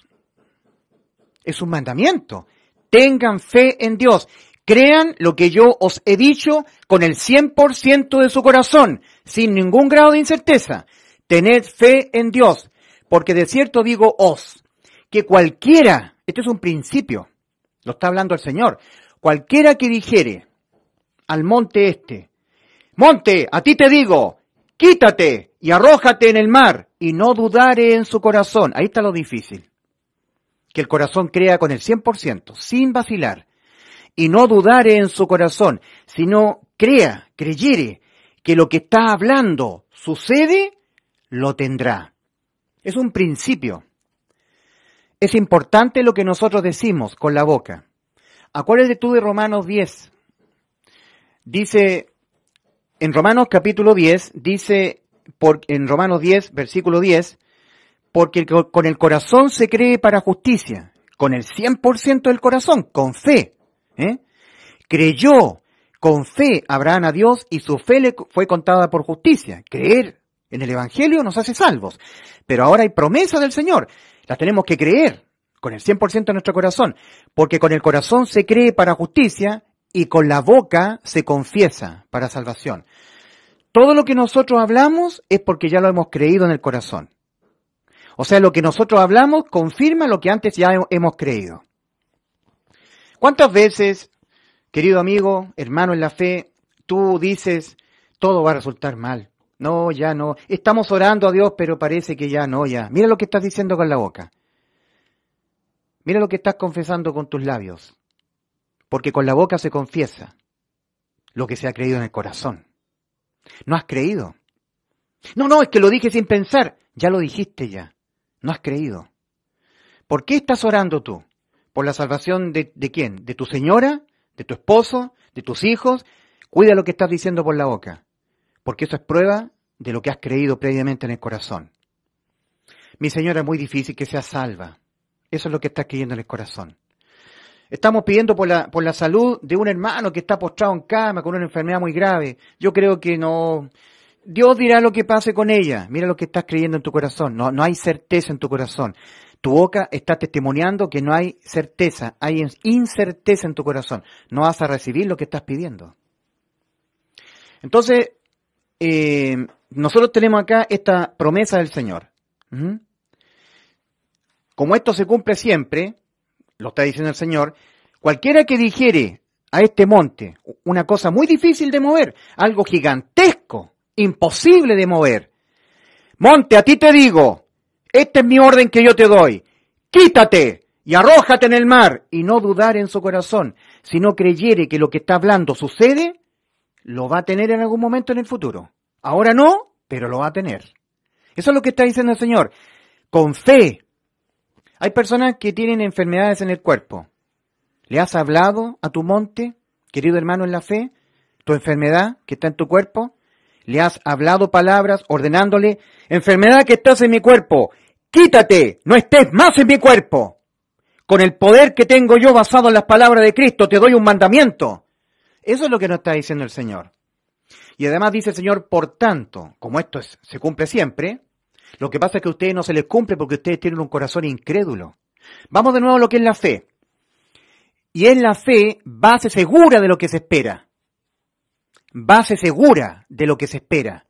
Es un mandamiento. Tengan fe en Dios. Crean lo que yo os he dicho con el 100% de su corazón, sin ningún grado de incerteza. Tened fe en Dios, porque de cierto digo os, que cualquiera, este es un principio, lo está hablando el Señor, cualquiera que dijere al monte este, monte, a ti te digo, quítate y arrójate en el mar, y no dudare en su corazón. Ahí está lo difícil. Que el corazón crea con el 100%, sin vacilar, y no dudare en su corazón, sino creyere que lo que está hablando sucede, lo tendrá. Es un principio. Es importante lo que nosotros decimos con la boca. Acuérdate tú de Romanos 10. Dice, en Romanos capítulo 10, dice, en Romanos 10, versículo 10, porque con el corazón se cree para justicia, con el 100% del corazón, con fe. Creyó con fe Abraham a Dios y su fe le fue contada por justicia. Creer en el Evangelio nos hace salvos. Pero ahora hay promesa del Señor. Las tenemos que creer con el 100% de nuestro corazón, porque con el corazón se cree para justicia y con la boca se confiesa para salvación. Todo lo que nosotros hablamos es porque ya lo hemos creído en el corazón. O sea, lo que nosotros hablamos confirma lo que antes ya hemos creído. ¿Cuántas veces, querido amigo, hermano en la fe, tú dices, todo va a resultar mal? No, ya no. Estamos orando a Dios, pero parece que ya no, ya. Mira lo que estás diciendo con la boca. Mira lo que estás confesando con tus labios. Porque con la boca se confiesa lo que se ha creído en el corazón. No has creído. No, es que lo dije sin pensar. Ya lo dijiste ya. No has creído. ¿Por qué estás orando tú? ¿Por la salvación de quién? ¿De tu señora? ¿De tu esposo? ¿De tus hijos? Cuida lo que estás diciendo por la boca. Porque eso es prueba de lo que has creído previamente en el corazón. Mi señora, es muy difícil que sea salva. Eso es lo que estás creyendo en el corazón. Estamos pidiendo por la salud de un hermano que está postrado en cama con una enfermedad muy grave. Yo creo que no. Dios dirá lo que pase con ella. Mira lo que estás creyendo en tu corazón. No hay certeza en tu corazón. Tu boca está testimoniando que no hay certeza, hay incerteza en tu corazón. No vas a recibir lo que estás pidiendo. Entonces, nosotros tenemos acá esta promesa del Señor. Como esto se cumple siempre, lo está diciendo el Señor, cualquiera que dijere a este monte una cosa muy difícil de mover, algo gigantesco, imposible de mover. Monte, a ti te digo, esta es mi orden que yo te doy, quítate y arrójate en el mar, y no dudar en su corazón, si no creyere que lo que está hablando sucede, lo va a tener en algún momento en el futuro. Ahora no, pero lo va a tener. Eso es lo que está diciendo el Señor. Con fe. Hay personas que tienen enfermedades en el cuerpo. ¿Le has hablado a tu monte, querido hermano en la fe, tu enfermedad que está en tu cuerpo? ¿Le has hablado palabras ordenándole, enfermedad que estás en mi cuerpo, quítate, no estés más en mi cuerpo? Con el poder que tengo yo basado en las palabras de Cristo, te doy un mandamiento. Eso es lo que nos está diciendo el Señor. Y además dice el Señor, por tanto, como esto se cumple siempre, lo que pasa es que a ustedes no se les cumple porque ustedes tienen un corazón incrédulo. Vamos de nuevo a lo que es la fe. Y es la fe base segura de lo que se espera. Base segura de lo que se espera.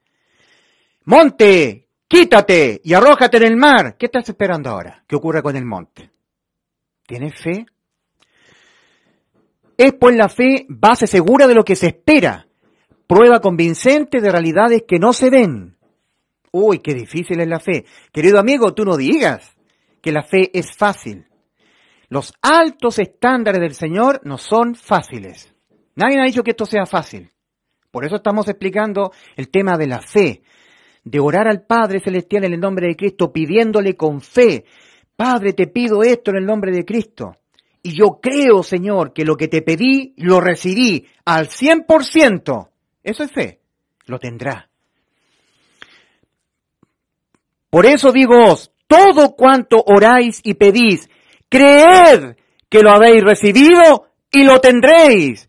Monte, quítate y arrójate en el mar. ¿Qué estás esperando ahora? ¿Qué ocurre con el monte? ¿Tienes fe? Es pues la fe base segura de lo que se espera. Prueba convincente de realidades que no se ven. Uy, qué difícil es la fe. Querido amigo, tú no digas que la fe es fácil. Los altos estándares del Señor no son fáciles. Nadie ha dicho que esto sea fácil. Por eso estamos explicando el tema de la fe, de orar al Padre Celestial en el nombre de Cristo, pidiéndole con fe, Padre, te pido esto en el nombre de Cristo. Y yo creo, Señor, que lo que te pedí, lo recibí al 100%. Eso es fe. Lo tendrá. Por eso digo, todo cuanto oráis y pedís, creed que lo habéis recibido y lo tendréis.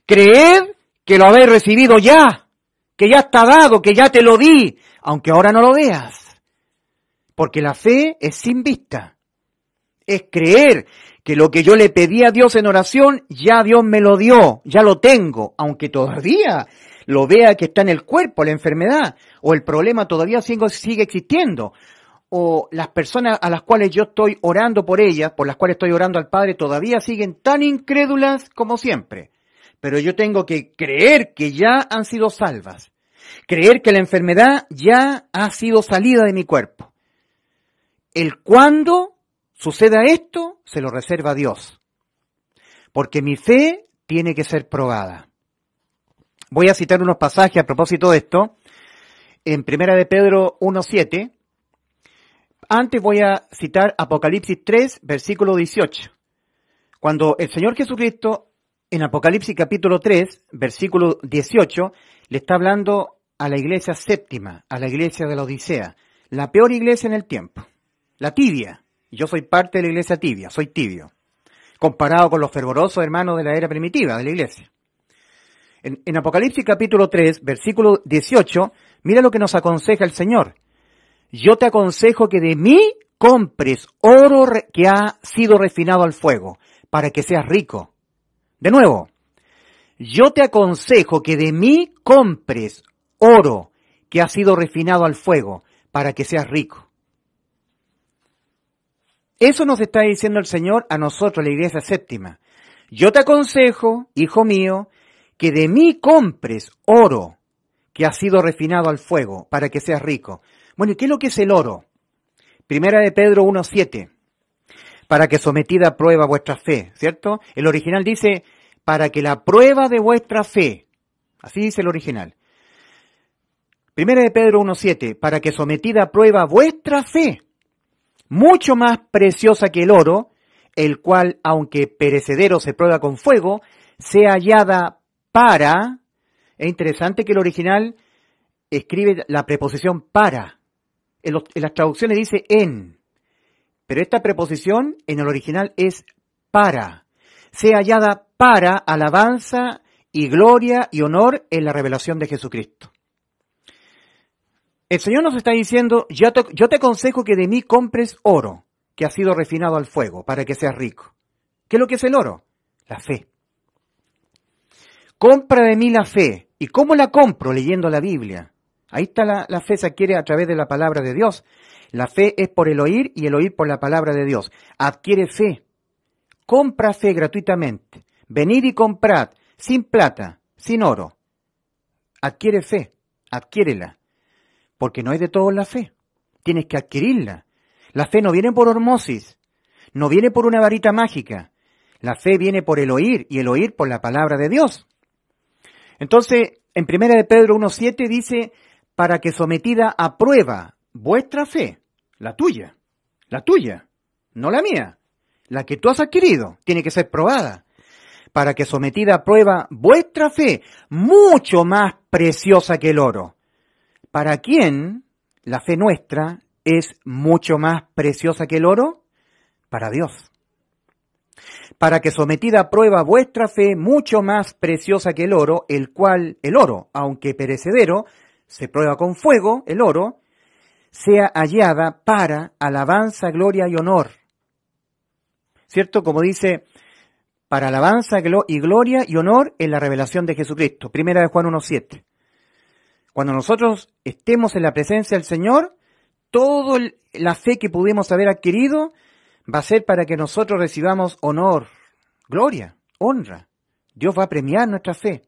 Creed que lo habéis recibido ya, que ya está dado, que ya te lo di, aunque ahora no lo veas. Porque la fe es sin vista. Es creer que lo que yo le pedí a Dios en oración, ya Dios me lo dio, ya lo tengo, aunque todavía lo vea que está en el cuerpo, la enfermedad, o el problema todavía sigue existiendo, o las personas a las cuales yo estoy orando por ellas, por las cuales estoy orando al Padre, todavía siguen tan incrédulas como siempre. Pero yo tengo que creer que ya han sido salvas, creer que la enfermedad ya ha sido salida de mi cuerpo. El cuándo suceda esto, se lo reserva a Dios, porque mi fe tiene que ser probada. Voy a citar unos pasajes a propósito de esto, en 1 de Pedro 1:7. Antes voy a citar Apocalipsis 3, versículo 18. Cuando el Señor Jesucristo, en Apocalipsis capítulo 3, versículo 18, le está hablando a la iglesia séptima, a la iglesia de la Odisea, la peor iglesia en el tiempo, la tibia. Yo soy parte de la iglesia tibia, soy tibio, comparado con los fervorosos hermanos de la era primitiva de la iglesia. En Apocalipsis capítulo 3, versículo 18, mira lo que nos aconseja el Señor. Yo te aconsejo que de mí compres oro que ha sido refinado al fuego, para que seas rico. De nuevo, yo te aconsejo que de mí compres oro que ha sido refinado al fuego, para que seas rico. Eso nos está diciendo el Señor a nosotros, la iglesia séptima. Yo te aconsejo, hijo mío, que de mí compres oro que ha sido refinado al fuego, para que seas rico. Bueno, ¿y qué es lo que es el oro? Primera de Pedro 1:7, para que sometida a prueba vuestra fe, ¿cierto? El original dice, para que la prueba de vuestra fe, así dice el original. Primera de Pedro 1:7, para que sometida a prueba vuestra fe, mucho más preciosa que el oro, el cual, aunque perecedero se prueba con fuego, sea hallada para. Es interesante que el original escribe la preposición para. En las traducciones dice en. Pero esta preposición en el original es para. Sea hallada para alabanza y gloria y honor en la revelación de Jesucristo. El Señor nos está diciendo, yo te aconsejo que de mí compres oro, que ha sido refinado al fuego, para que seas rico. ¿Qué es lo que es el oro? La fe. Compra de mí la fe. ¿Y cómo la compro? Leyendo la Biblia. Ahí está la fe, se adquiere a través de la palabra de Dios. La fe es por el oír y el oír por la palabra de Dios. Adquiere fe. Compra fe gratuitamente. Venid y comprad, sin plata, sin oro. Adquiere fe, adquiérela. Porque no es de todos la fe. Tienes que adquirirla. La fe no viene por osmosis, no viene por una varita mágica. La fe viene por el oír y el oír por la palabra de Dios. Entonces, en 1 de Pedro 1:7 dice, para que sometida a prueba vuestra fe, la tuya, no la mía, la que tú has adquirido, tiene que ser probada. Para que sometida a prueba vuestra fe, mucho más preciosa que el oro. ¿Para quién la fe nuestra es mucho más preciosa que el oro? Para Dios. Para que sometida a prueba vuestra fe, mucho más preciosa que el oro, el oro, aunque perecedero, se prueba con fuego, el oro, sea hallada para alabanza, gloria y honor. ¿Cierto? Como dice, para alabanza y gloria y honor en la revelación de Jesucristo. Primera de Juan 1:7. Cuando nosotros estemos en la presencia del Señor, toda la fe que pudimos haber adquirido va a ser para que nosotros recibamos honor, gloria, honra. Dios va a premiar nuestra fe.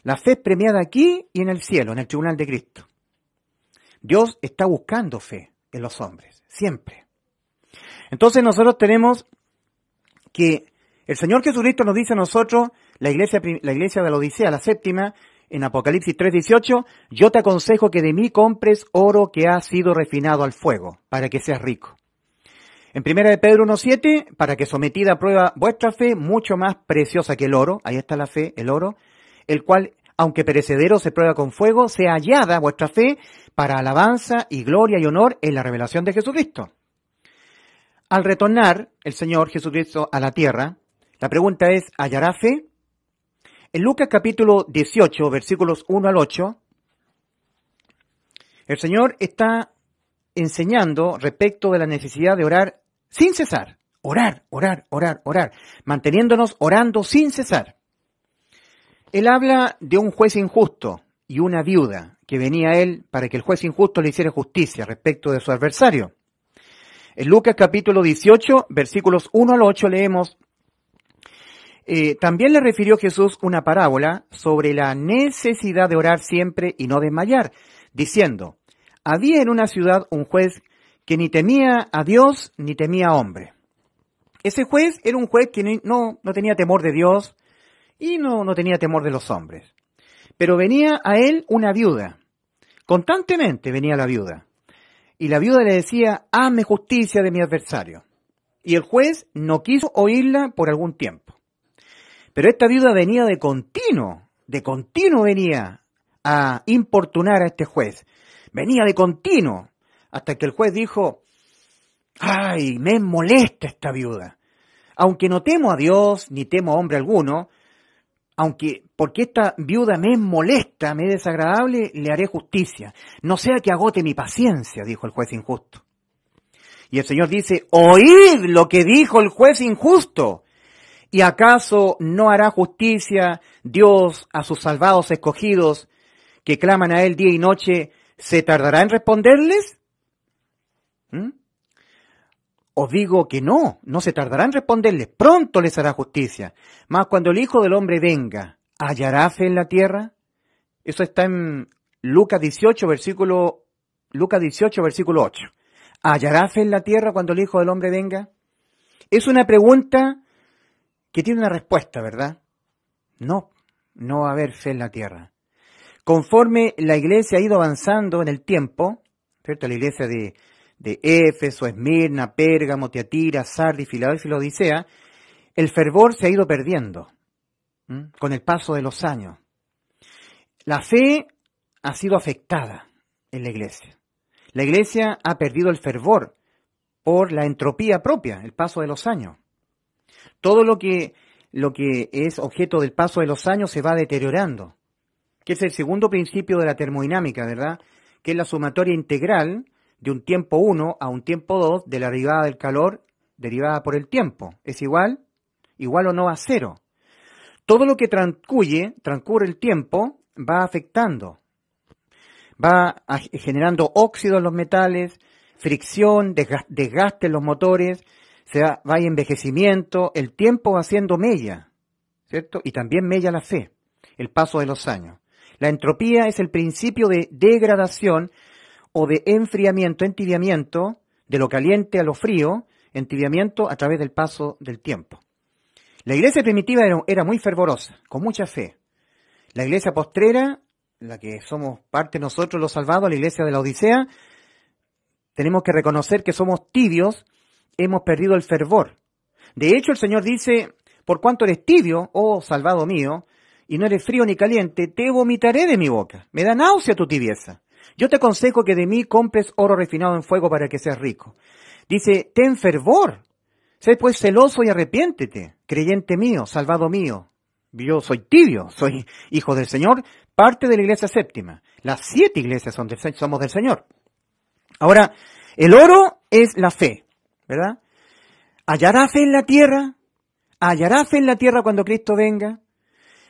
La fe es premiada aquí y en el cielo, en el tribunal de Cristo. Dios está buscando fe en los hombres, siempre. Entonces nosotros tenemos que el Señor Jesucristo nos dice a nosotros, la iglesia de la Odisea, la séptima, en Apocalipsis 3:18, yo te aconsejo que de mí compres oro que ha sido refinado al fuego, para que seas rico. En 1 de Pedro 1:7, para que sometida a prueba vuestra fe, mucho más preciosa que el oro, ahí está la fe, el oro, el cual, aunque perecedero se prueba con fuego, sea hallada vuestra fe para alabanza y gloria y honor en la revelación de Jesucristo. Al retornar el Señor Jesucristo a la tierra, la pregunta es, ¿hallará fe? En Lucas capítulo 18, versículos 1 al 8, el Señor está enseñando respecto de la necesidad de orar sin cesar. Orar, manteniéndonos orando sin cesar. Él habla de un juez injusto y una viuda que venía a él para que el juez injusto le hiciera justicia respecto de su adversario. En Lucas capítulo 18, versículos 1 al 8 leemos, también le refirió Jesús una parábola sobre la necesidad de orar siempre y no desmayar, diciendo, había en una ciudad un juez que ni temía a Dios ni temía a hombre. Ese juez era un juez que no tenía temor de Dios y no tenía temor de los hombres. Pero venía a él una viuda. Constantemente venía la viuda. Y la viuda le decía, hazme justicia de mi adversario. Y el juez no quiso oírla por algún tiempo. Pero esta viuda venía de continuo venía a importunar a este juez. Venía de continuo, hasta que el juez dijo, ¡ay, me molesta esta viuda! Aunque no temo a Dios, ni temo a hombre alguno, porque esta viuda me molesta, me es desagradable, le haré justicia. No sea que agote mi paciencia, dijo el juez injusto. Y el Señor dice, oíd lo que dijo el juez injusto. ¿Y acaso no hará justicia Dios a sus salvados escogidos que claman a Él día y noche? ¿Se tardará en responderles? Os digo que no se tardará en responderles, pronto les hará justicia. Mas cuando el Hijo del Hombre venga, ¿hallará fe en la tierra? Eso está en Lucas 18, versículo 8. ¿Hallará fe en la tierra cuando el Hijo del Hombre venga? Es una pregunta que tiene una respuesta, ¿verdad? No va a haber fe en la tierra. Conforme la iglesia ha ido avanzando en el tiempo, ¿cierto? La iglesia de Éfeso, Esmirna, Pérgamo, Tiatira, Sardis, Filadelfia y Laodicea, el fervor se ha ido perdiendo con el paso de los años. La fe ha sido afectada en la iglesia. La iglesia ha perdido el fervor por la entropía propia, el paso de los años. Todo lo que es objeto del paso de los años se va deteriorando, que es el segundo principio de la termodinámica, ¿verdad? Que es la sumatoria integral de un tiempo 1 a un tiempo 2 de la derivada del calor derivada por el tiempo. ¿Es igual o no a cero? Todo lo que transcurre el tiempo va afectando, va generando óxido en los metales, fricción, desgaste en los motores, va a envejecimiento, el tiempo va haciendo mella, ¿cierto? Y también mella la fe, el paso de los años. La entropía es el principio de degradación o de enfriamiento, entibiamiento, de lo caliente a lo frío, entibiamiento a través del paso del tiempo. La iglesia primitiva era muy fervorosa, con mucha fe. La iglesia postrera, la que somos parte nosotros los salvados, la iglesia de la Odisea, tenemos que reconocer que somos tibios, hemos perdido el fervor. De hecho, el Señor dice, por cuanto eres tibio, oh salvado mío, y no eres frío ni caliente, te vomitaré de mi boca. Me da náusea tu tibieza. Yo te aconsejo que de mí compres oro refinado en fuego para que seas rico. Dice, ten fervor. Sé pues celoso y arrepiéntete, creyente mío, salvado mío. Yo soy tibio, soy hijo del Señor, parte de la iglesia séptima. Las 7 iglesias somos del Señor. Ahora, el oro es la fe, ¿verdad? ¿Hallará fe en la tierra? ¿Hallará fe en la tierra cuando Cristo venga?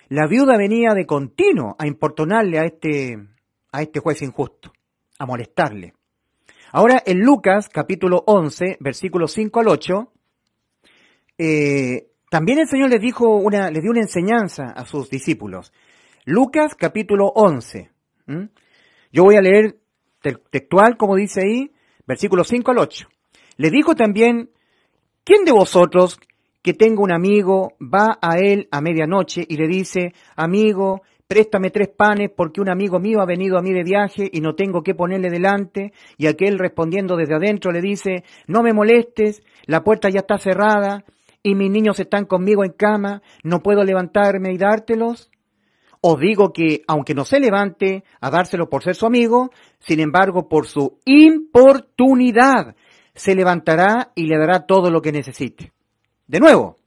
La viuda venía de continuo a importunarle a este juez injusto, a molestarle. Ahora, en Lucas, capítulo 11, versículos 5 al 8, también el Señor les dio una enseñanza a sus discípulos. Lucas, capítulo 11. Yo voy a leer textual, como dice ahí, versículos 5 al 8. Le dijo también, ¿quién de vosotros que tenga un amigo va a él a medianoche y le dice, amigo, préstame 3 panes porque un amigo mío ha venido a mí de viaje y no tengo qué ponerle delante? Y aquel respondiendo desde adentro le dice, no me molestes, la puerta ya está cerrada y mis niños están conmigo en cama, no puedo levantarme y dártelos. Os digo que, aunque no se levante a dárselo por ser su amigo, sin embargo, por su importunidad, se levantará y le dará todo lo que necesite. De nuevo,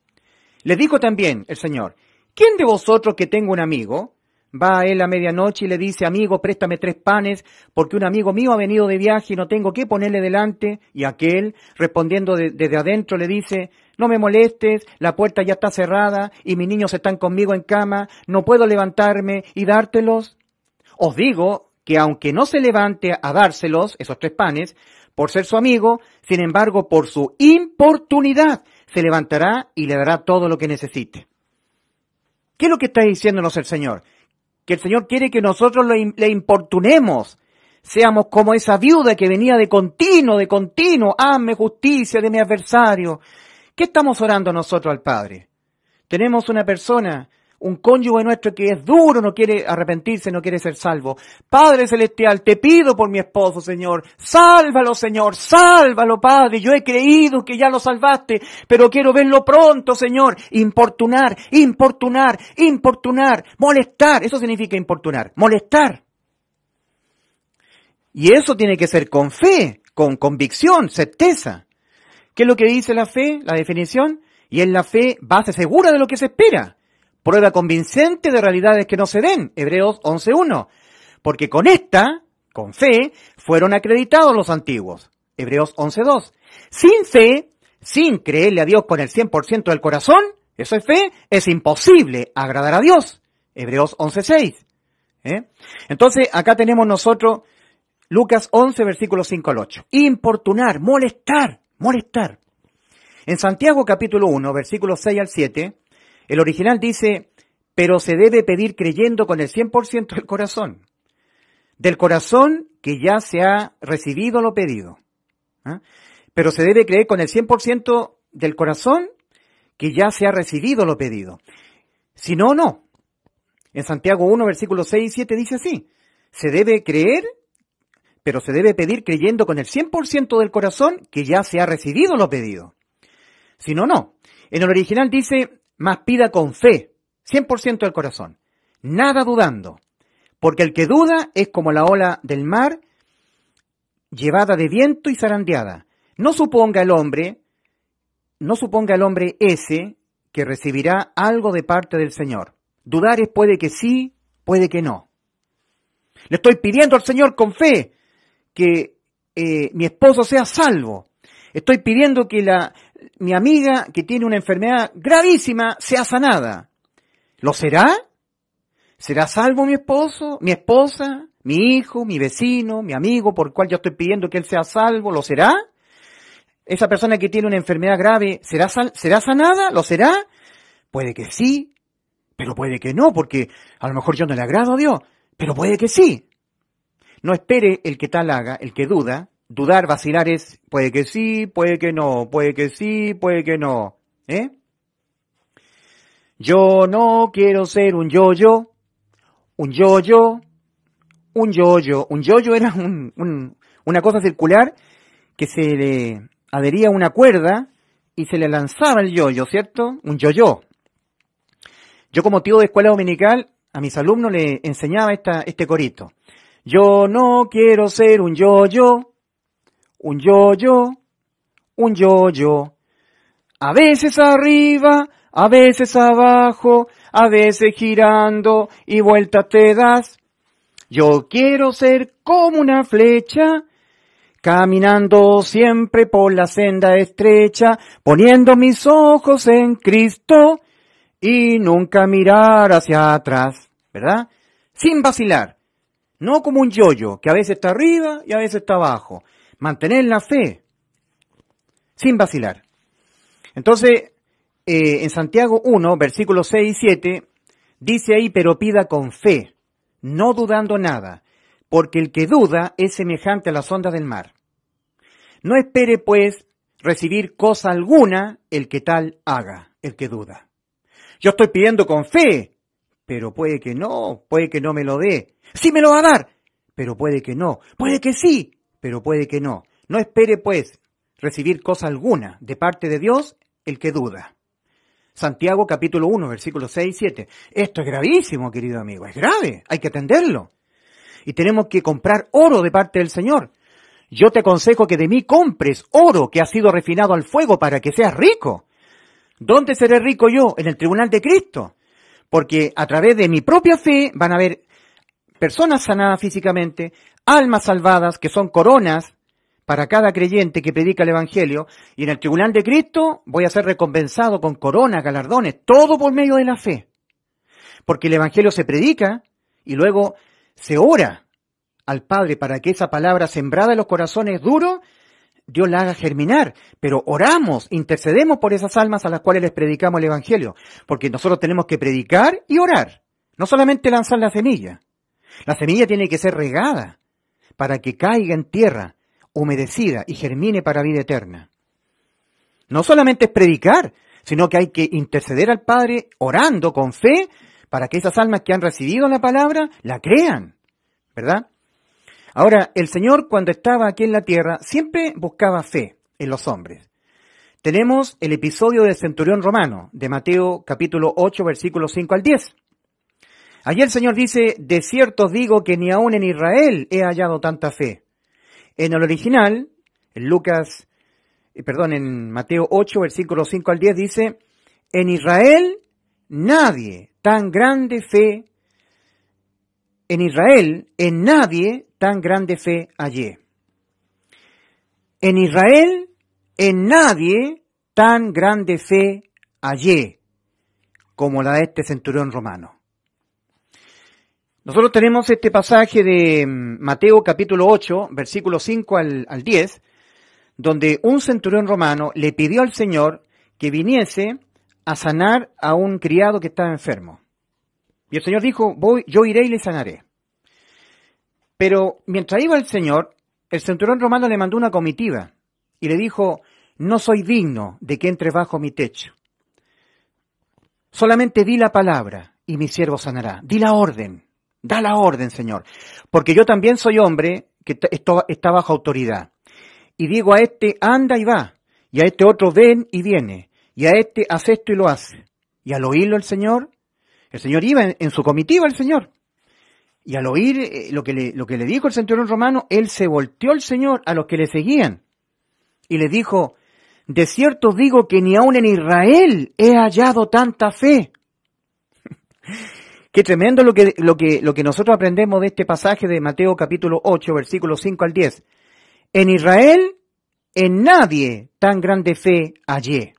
le dijo también el Señor, ¿quién de vosotros que tenga un amigo va a él a medianoche y le dice, amigo, préstame 3 panes, porque un amigo mío ha venido de viaje y no tengo qué ponerle delante? Y aquel, respondiendo desde adentro, le dice, no me molestes, la puerta ya está cerrada y mis niños están conmigo en cama, no puedo levantarme y dártelos. Os digo que aunque no se levante a dárselos, esos 3 panes, por ser su amigo, sin embargo, por su importunidad, se levantará y le dará todo lo que necesite. ¿Qué es lo que está diciéndonos el Señor? Que el Señor quiere que nosotros le importunemos, seamos como esa viuda que venía de continuo, hazme justicia de mi adversario. ¿Qué estamos orando nosotros al Padre? Tenemos una persona, un cónyuge nuestro que es duro, no quiere arrepentirse, no quiere ser salvo. Padre Celestial, te pido por mi esposo, Señor. Sálvalo, Señor. Sálvalo, Padre. Yo he creído que ya lo salvaste, pero quiero verlo pronto, Señor. Importunar. Molestar. Eso significa importunar. Molestar. Y eso tiene que ser con fe, con convicción, certeza. ¿Qué es lo que dice la fe? La definición. Y es la fe base segura de lo que se espera. Prueba convincente de realidades que no se ven. Hebreos 11.1. Porque con fe, fueron acreditados los antiguos. Hebreos 11.2. Sin fe, sin creerle a Dios con el 100% del corazón, eso es fe, es imposible agradar a Dios. Hebreos 11.6. Entonces, acá tenemos nosotros Lucas 11, versículos 5 al 8. Importunar, molestar. En Santiago capítulo 1, versículos 6 al 7, el original dice, pero se debe pedir creyendo con el 100% del corazón. del corazón que ya se ha recibido lo pedido. ¿Ah? Pero se debe creer con el 100% del corazón que ya se ha recibido lo pedido. Si no, no. En Santiago 1, versículos 6 y 7 dice así: se debe creer, pero se debe pedir creyendo con el 100% del corazón que ya se ha recibido lo pedido. Si no, no. En el original dice: más pida con fe, 100% del corazón, nada dudando, porque el que duda es como la ola del mar, llevada de viento y zarandeada. No suponga el hombre ese que recibirá algo de parte del Señor. Dudar es puede que sí, puede que no. Le estoy pidiendo al Señor con fe que mi esposo sea salvo. Estoy pidiendo que mi amiga que tiene una enfermedad gravísima sea sanada. ¿Lo será? ¿Será salvo mi esposo, mi esposa, mi hijo, mi vecino, mi amigo por el cual yo estoy pidiendo que él sea salvo? ¿Lo será? ¿Esa persona que tiene una enfermedad grave será sanada? ¿Lo será? Puede que sí, pero puede que no, porque a lo mejor yo no le agrado a Dios, pero puede que sí. No espere el que tal haga, el que duda. Dudar, vacilar es puede que sí, puede que no, puede que sí, puede que no. Yo no quiero ser un yo-yo, un yo-yo, un yo-yo. Un yo-yo era una cosa circular que se le adhería a una cuerda y se le lanzaba el yo-yo, ¿cierto? Un yo-yo. Yo como tío de escuela dominical, a mis alumnos le enseñaba este corito. Yo no quiero ser un yo-yo, un yo-yo, un yo-yo. A veces arriba, a veces abajo, a veces girando y vueltas te das. Yo quiero ser como una flecha, caminando siempre por la senda estrecha, poniendo mis ojos en Cristo y nunca mirar hacia atrás, ¿verdad? Sin vacilar, no como un yo-yo, que a veces está arriba y a veces está abajo. Mantener la fe, sin vacilar. Entonces, en Santiago 1, versículos 6 y 7, dice ahí: pero pida con fe, no dudando nada, porque el que duda es semejante a las ondas del mar. No espere, pues, recibir cosa alguna el que tal haga, el que duda. Yo estoy pidiendo con fe, pero puede que no me lo dé. Sí me lo va a dar, pero puede que no. Puede que sí, pero puede que no. No espere, pues, recibir cosa alguna de parte de Dios el que duda. Santiago capítulo 1, versículos 6 y 7. Esto es gravísimo, querido amigo, es grave, hay que atenderlo. Y tenemos que comprar oro de parte del Señor. Yo te aconsejo que de mí compres oro que ha sido refinado al fuego para que seas rico. ¿Dónde seré rico yo? En el tribunal de Cristo. Porque a través de mi propia fe van a haber personas sanadas físicamente, almas salvadas que son coronas para cada creyente que predica el Evangelio, y en el tribunal de Cristo voy a ser recompensado con coronas, galardones, todo por medio de la fe. Porque el Evangelio se predica y luego se ora al Padre para que esa palabra sembrada en los corazones duros, Dios la haga germinar. Pero oramos, intercedemos por esas almas a las cuales les predicamos el Evangelio, porque nosotros tenemos que predicar y orar, no solamente lanzar la semilla. La semilla tiene que ser regada para que caiga en tierra, humedecida y germine para vida eterna. No solamente es predicar, sino que hay que interceder al Padre orando con fe para que esas almas que han recibido la palabra la crean, ¿verdad? Ahora, el Señor cuando estaba aquí en la tierra siempre buscaba fe en los hombres. Tenemos el episodio del centurión romano de Mateo capítulo 8 versículos 5 al 10. Allí el Señor dice: de cierto os digo que ni aun en Israel he hallado tanta fe. En el original, en Mateo 8, versículos 5 al 10 dice: en Israel en nadie tan grande fe hallé. En Israel en nadie tan grande fe hallé como la de este centurión romano. Nosotros tenemos este pasaje de Mateo capítulo 8, versículos 5 al 10, donde un centurión romano le pidió al Señor que viniese a sanar a un criado que estaba enfermo. Y el Señor dijo: yo iré y le sanaré. Pero mientras iba el Señor, el centurión romano le mandó una comitiva y le dijo, no soy digno de que entre bajo mi techo. Solamente di la palabra y mi siervo sanará. Di la orden, da la orden, Señor. Porque yo también soy hombre que está bajo autoridad. Y digo a este, anda y va. Y a este otro, ven y viene. Y a este, hace esto y lo hace. Y al oírlo el Señor iba en su comitiva, el Señor. Y al oír lo que le dijo el centurión romano, él se volteó al Señor a los que le seguían. Y le dijo, de cierto digo que ni aun en Israel he hallado tanta fe. Qué tremendo lo que nosotros aprendemos de este pasaje de Mateo capítulo 8, versículos 5 al 10. En Israel, en nadie tan grande fe hallé.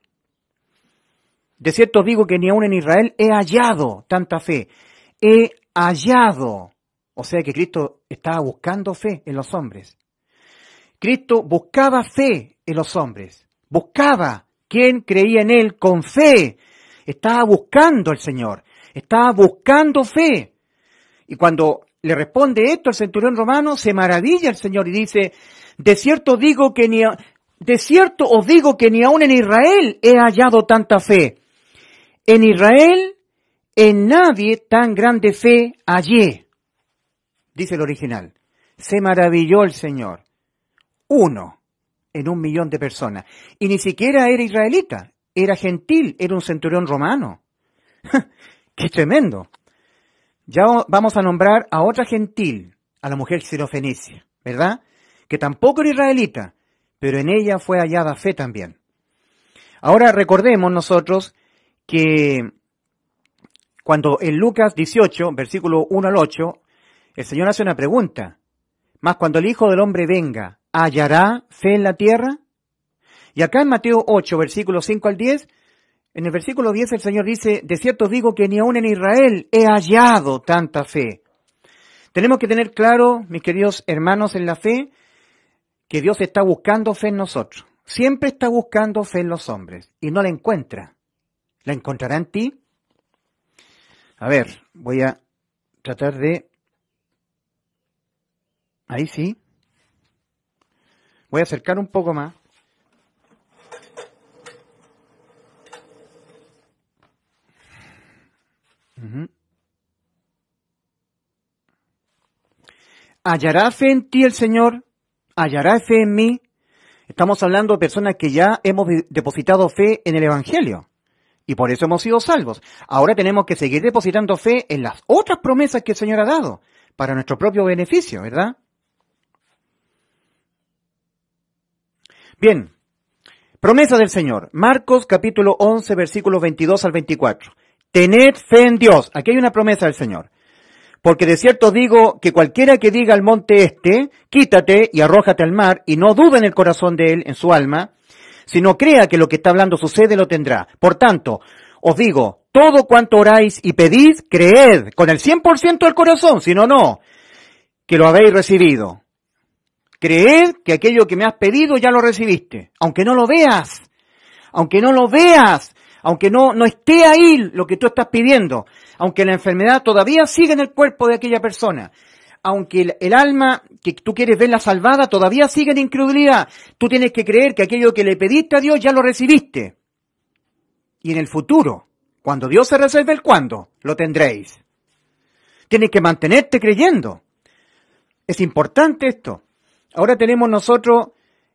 De cierto digo que ni aun en Israel he hallado tanta fe. He hallado. O sea que Cristo estaba buscando fe en los hombres. Cristo buscaba fe en los hombres. Buscaba quien creía en Él con fe. Estaba buscando al Señor. Estaba buscando fe. Y cuando le responde esto al centurión romano, se maravilla el Señor y dice, de cierto os digo que ni aun en Israel he hallado tanta fe. En Israel, en nadie tan grande fe hallé. Dice el original. Se maravilló el Señor. 1 en 1.000.000 de personas. Y ni siquiera era israelita. Era gentil. Era un centurión romano. ¡Qué tremendo! Ya vamos a nombrar a otra gentil, a la mujer sirofenicia, ¿verdad? Que tampoco era israelita, pero en ella fue hallada fe también. Ahora recordemos nosotros que cuando en Lucas 18, versículo 1 al 8, el Señor hace una pregunta. Mas cuando el Hijo del Hombre venga, ¿hallará fe en la tierra? Y acá en Mateo 8, versículos 5 al 10, en el versículo 10 el Señor dice, de cierto digo que ni aun en Israel he hallado tanta fe. Tenemos que tener claro, mis queridos hermanos en la fe, que Dios está buscando fe en nosotros. Siempre está buscando fe en los hombres y no la encuentra. ¿La encontrará en ti? A ver, voy a tratar de... Ahí sí. Voy a acercar un poco más. ¿Hallará fe en ti el Señor? ¿Hallará fe en mí? Estamos hablando de personas que ya hemos depositado fe en el Evangelio. Y por eso hemos sido salvos. Ahora tenemos que seguir depositando fe en las otras promesas que el Señor ha dado para nuestro propio beneficio, ¿verdad? Bien, promesa del Señor. Marcos capítulo 11, versículos 22 al 24. Tened fe en Dios. Aquí hay una promesa del Señor. Porque de cierto digo que cualquiera que diga al monte este, quítate y arrójate al mar, y no dude en el corazón de él, en su alma, sino crea que lo que está hablando sucede, lo tendrá. Por tanto, os digo, todo cuanto oráis y pedís, creed con el 100% del corazón, si no, no, que lo habéis recibido. Creed que aquello que me has pedido ya lo recibiste, aunque no lo veas, aunque no esté ahí lo que tú estás pidiendo, aunque la enfermedad todavía siga en el cuerpo de aquella persona, aunque el alma que tú quieres verla salvada todavía siga en incredulidad, tú tienes que creer que aquello que le pediste a Dios ya lo recibiste. Y en el futuro, cuando Dios se reserve el cuándo, lo tendréis. Tienes que mantenerte creyendo. Es importante esto. Ahora tenemos nosotros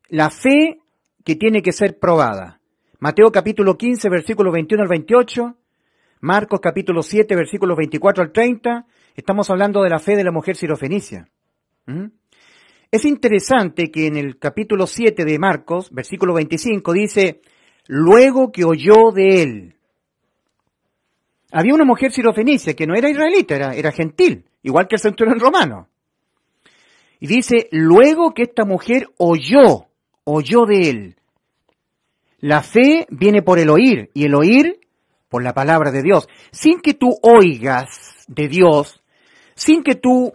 la fe que tiene que ser probada. Mateo capítulo 15, versículos 21 al 28, Marcos capítulo 7, versículos 24 al 30, estamos hablando de la fe de la mujer sirofenicia. Es interesante que en el capítulo 7 de Marcos, versículo 25, dice, luego que oyó de él. Había una mujer sirofenicia que no era israelita, era gentil, igual que el centurión romano. Y dice, luego que esta mujer oyó de él. La fe viene por el oír, y el oír por la palabra de Dios. Sin que tú oigas de Dios, sin que tú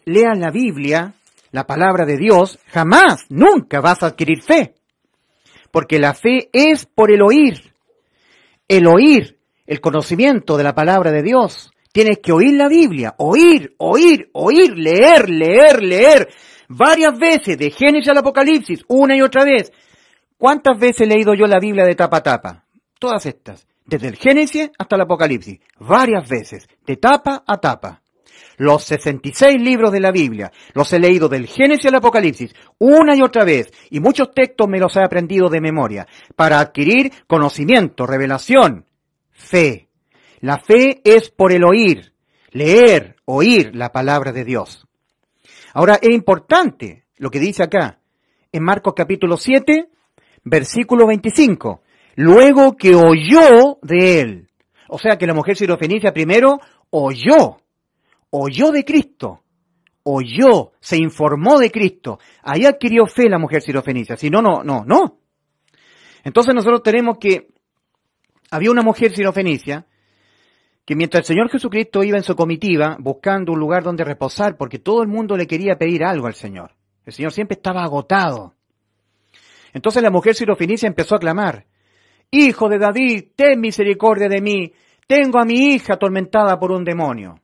leas la Biblia, la palabra de Dios, jamás, nunca vas a adquirir fe. Porque la fe es por el oír. El oír, el conocimiento de la palabra de Dios, Tienes que oír la Biblia, oír, leer, varias veces, de Génesis al Apocalipsis, una y otra vez. ¿Cuántas veces he leído yo la Biblia de tapa a tapa? Todas estas, desde el Génesis hasta el Apocalipsis, varias veces, de tapa a tapa. Los 66 libros de la Biblia los he leído del Génesis al Apocalipsis una y otra vez, y muchos textos me los he aprendido de memoria, para adquirir conocimiento, revelación, fe. La fe es por el oír, leer, oír la palabra de Dios. Ahora, es importante lo que dice acá, en Marcos capítulo 7, versículo 25. Luego que oyó de él. O sea que la mujer sirofenicia primero oyó de Cristo, se informó de Cristo. Ahí adquirió fe la mujer sirofenicia. Si no. Entonces nosotros tenemos que, había una mujer sirofenicia, que mientras el Señor Jesucristo iba en su comitiva, buscando un lugar donde reposar, porque todo el mundo le quería pedir algo al Señor. El Señor siempre estaba agotado. Entonces la mujer sirofenicia empezó a clamar, Hijo de David, ten misericordia de mí, tengo a mi hija atormentada por un demonio.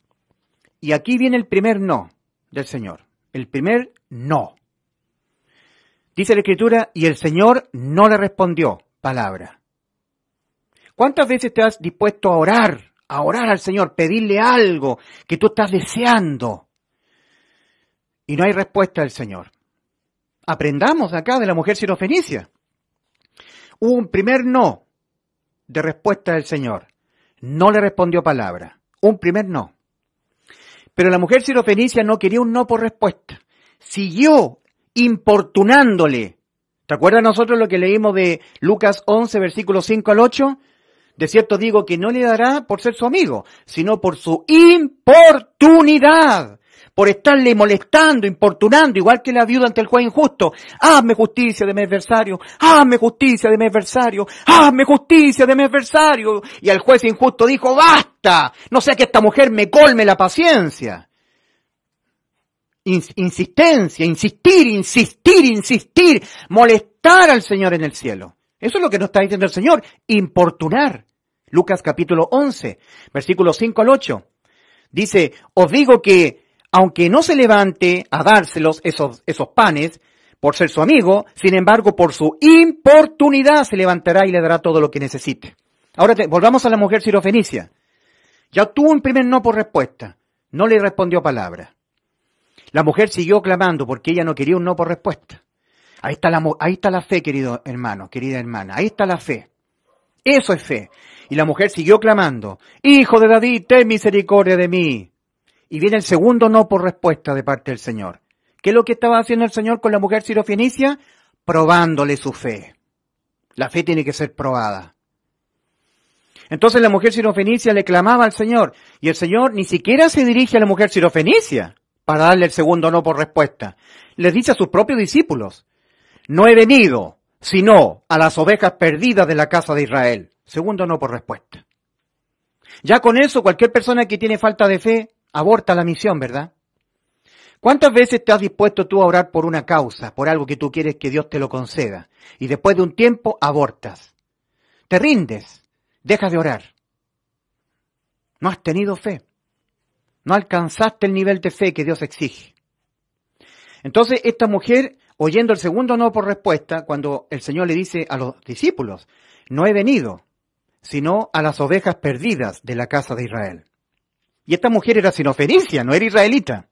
Y aquí viene el primer no del Señor, el primer no. Dice la Escritura, y el Señor no le respondió palabra. ¿Cuántas veces te has dispuesto a orar al Señor, pedirle algo que tú estás deseando? Y no hay respuesta del Señor. Aprendamos acá de la mujer sirofenicia. Hubo un primer no de respuesta del Señor. No le respondió palabra. Un primer no. Pero la mujer sirofenicia no quería un no por respuesta. Siguió importunándole. ¿Te acuerdas nosotros lo que leímos de Lucas 11, versículos 5 al 8? De cierto digo que no le dará por ser su amigo, sino por su importunidad. Por estarle molestando, importunando, igual que la viuda ante el juez injusto. Hazme justicia de mi adversario, hazme justicia de mi adversario, hazme justicia de mi adversario. Y el juez injusto dijo, basta, no sea que esta mujer me colme la paciencia. Insistencia, insistir, molestar al Señor en el cielo. Eso es lo que nos está diciendo el Señor, importunar. Lucas capítulo 11, versículos 5 al 8. Dice, os digo que, aunque no se levante a dárselos esos panes, por ser su amigo, sin embargo, por su importunidad se levantará y le dará todo lo que necesite. Ahora volvamos a la mujer sirofenicia. Ya tuvo un primer no por respuesta. No le respondió palabra. La mujer siguió clamando porque ella no quería un no por respuesta. Ahí está la fe, querido hermano, querida hermana. Ahí está la fe. Eso es fe. Y la mujer siguió clamando, Hijo de David, ten misericordia de mí. Y viene el segundo no por respuesta de parte del Señor. ¿Qué es lo que estaba haciendo el Señor con la mujer sirofenicia? Probándole su fe. La fe tiene que ser probada. Entonces la mujer sirofenicia le clamaba al Señor, y el Señor ni siquiera se dirige a la mujer sirofenicia para darle el segundo no por respuesta. Les dice a sus propios discípulos, no he venido, sino a las ovejas perdidas de la casa de Israel. Segundo no por respuesta. Ya con eso, cualquier persona que tiene falta de fe, aborta la misión, ¿verdad? ¿Cuántas veces te has dispuesto tú a orar por una causa, por algo que tú quieres que Dios te lo conceda, y después de un tiempo abortas? Te rindes, dejas de orar. No has tenido fe. No alcanzaste el nivel de fe que Dios exige. Entonces, esta mujer, oyendo el segundo no por respuesta, cuando el Señor le dice a los discípulos, no he venido, sino a las ovejas perdidas de la casa de Israel. Y esta mujer era sirofenicia, no era israelita.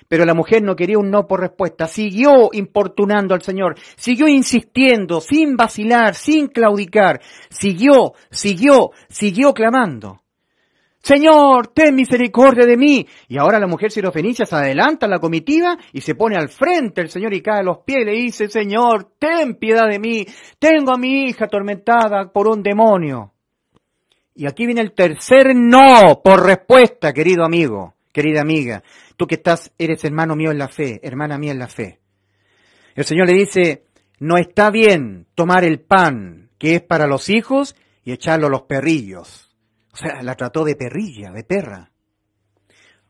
Pero la mujer no quería un no por respuesta, siguió importunando al Señor, siguió insistiendo, sin vacilar, sin claudicar, siguió clamando. Señor, ten misericordia de mí. Y ahora la mujer sirofenicia se adelanta a la comitiva y se pone al frente del Señor y cae a los pies y le dice, Señor, ten piedad de mí, tengo a mi hija atormentada por un demonio. Y aquí viene el tercer no por respuesta, querido amigo, querida amiga. Tú que eres hermano mío en la fe, hermana mía en la fe. El Señor le dice, no está bien tomar el pan que es para los hijos y echarlo a los perrillos. O sea, la trató de perrilla, de perra.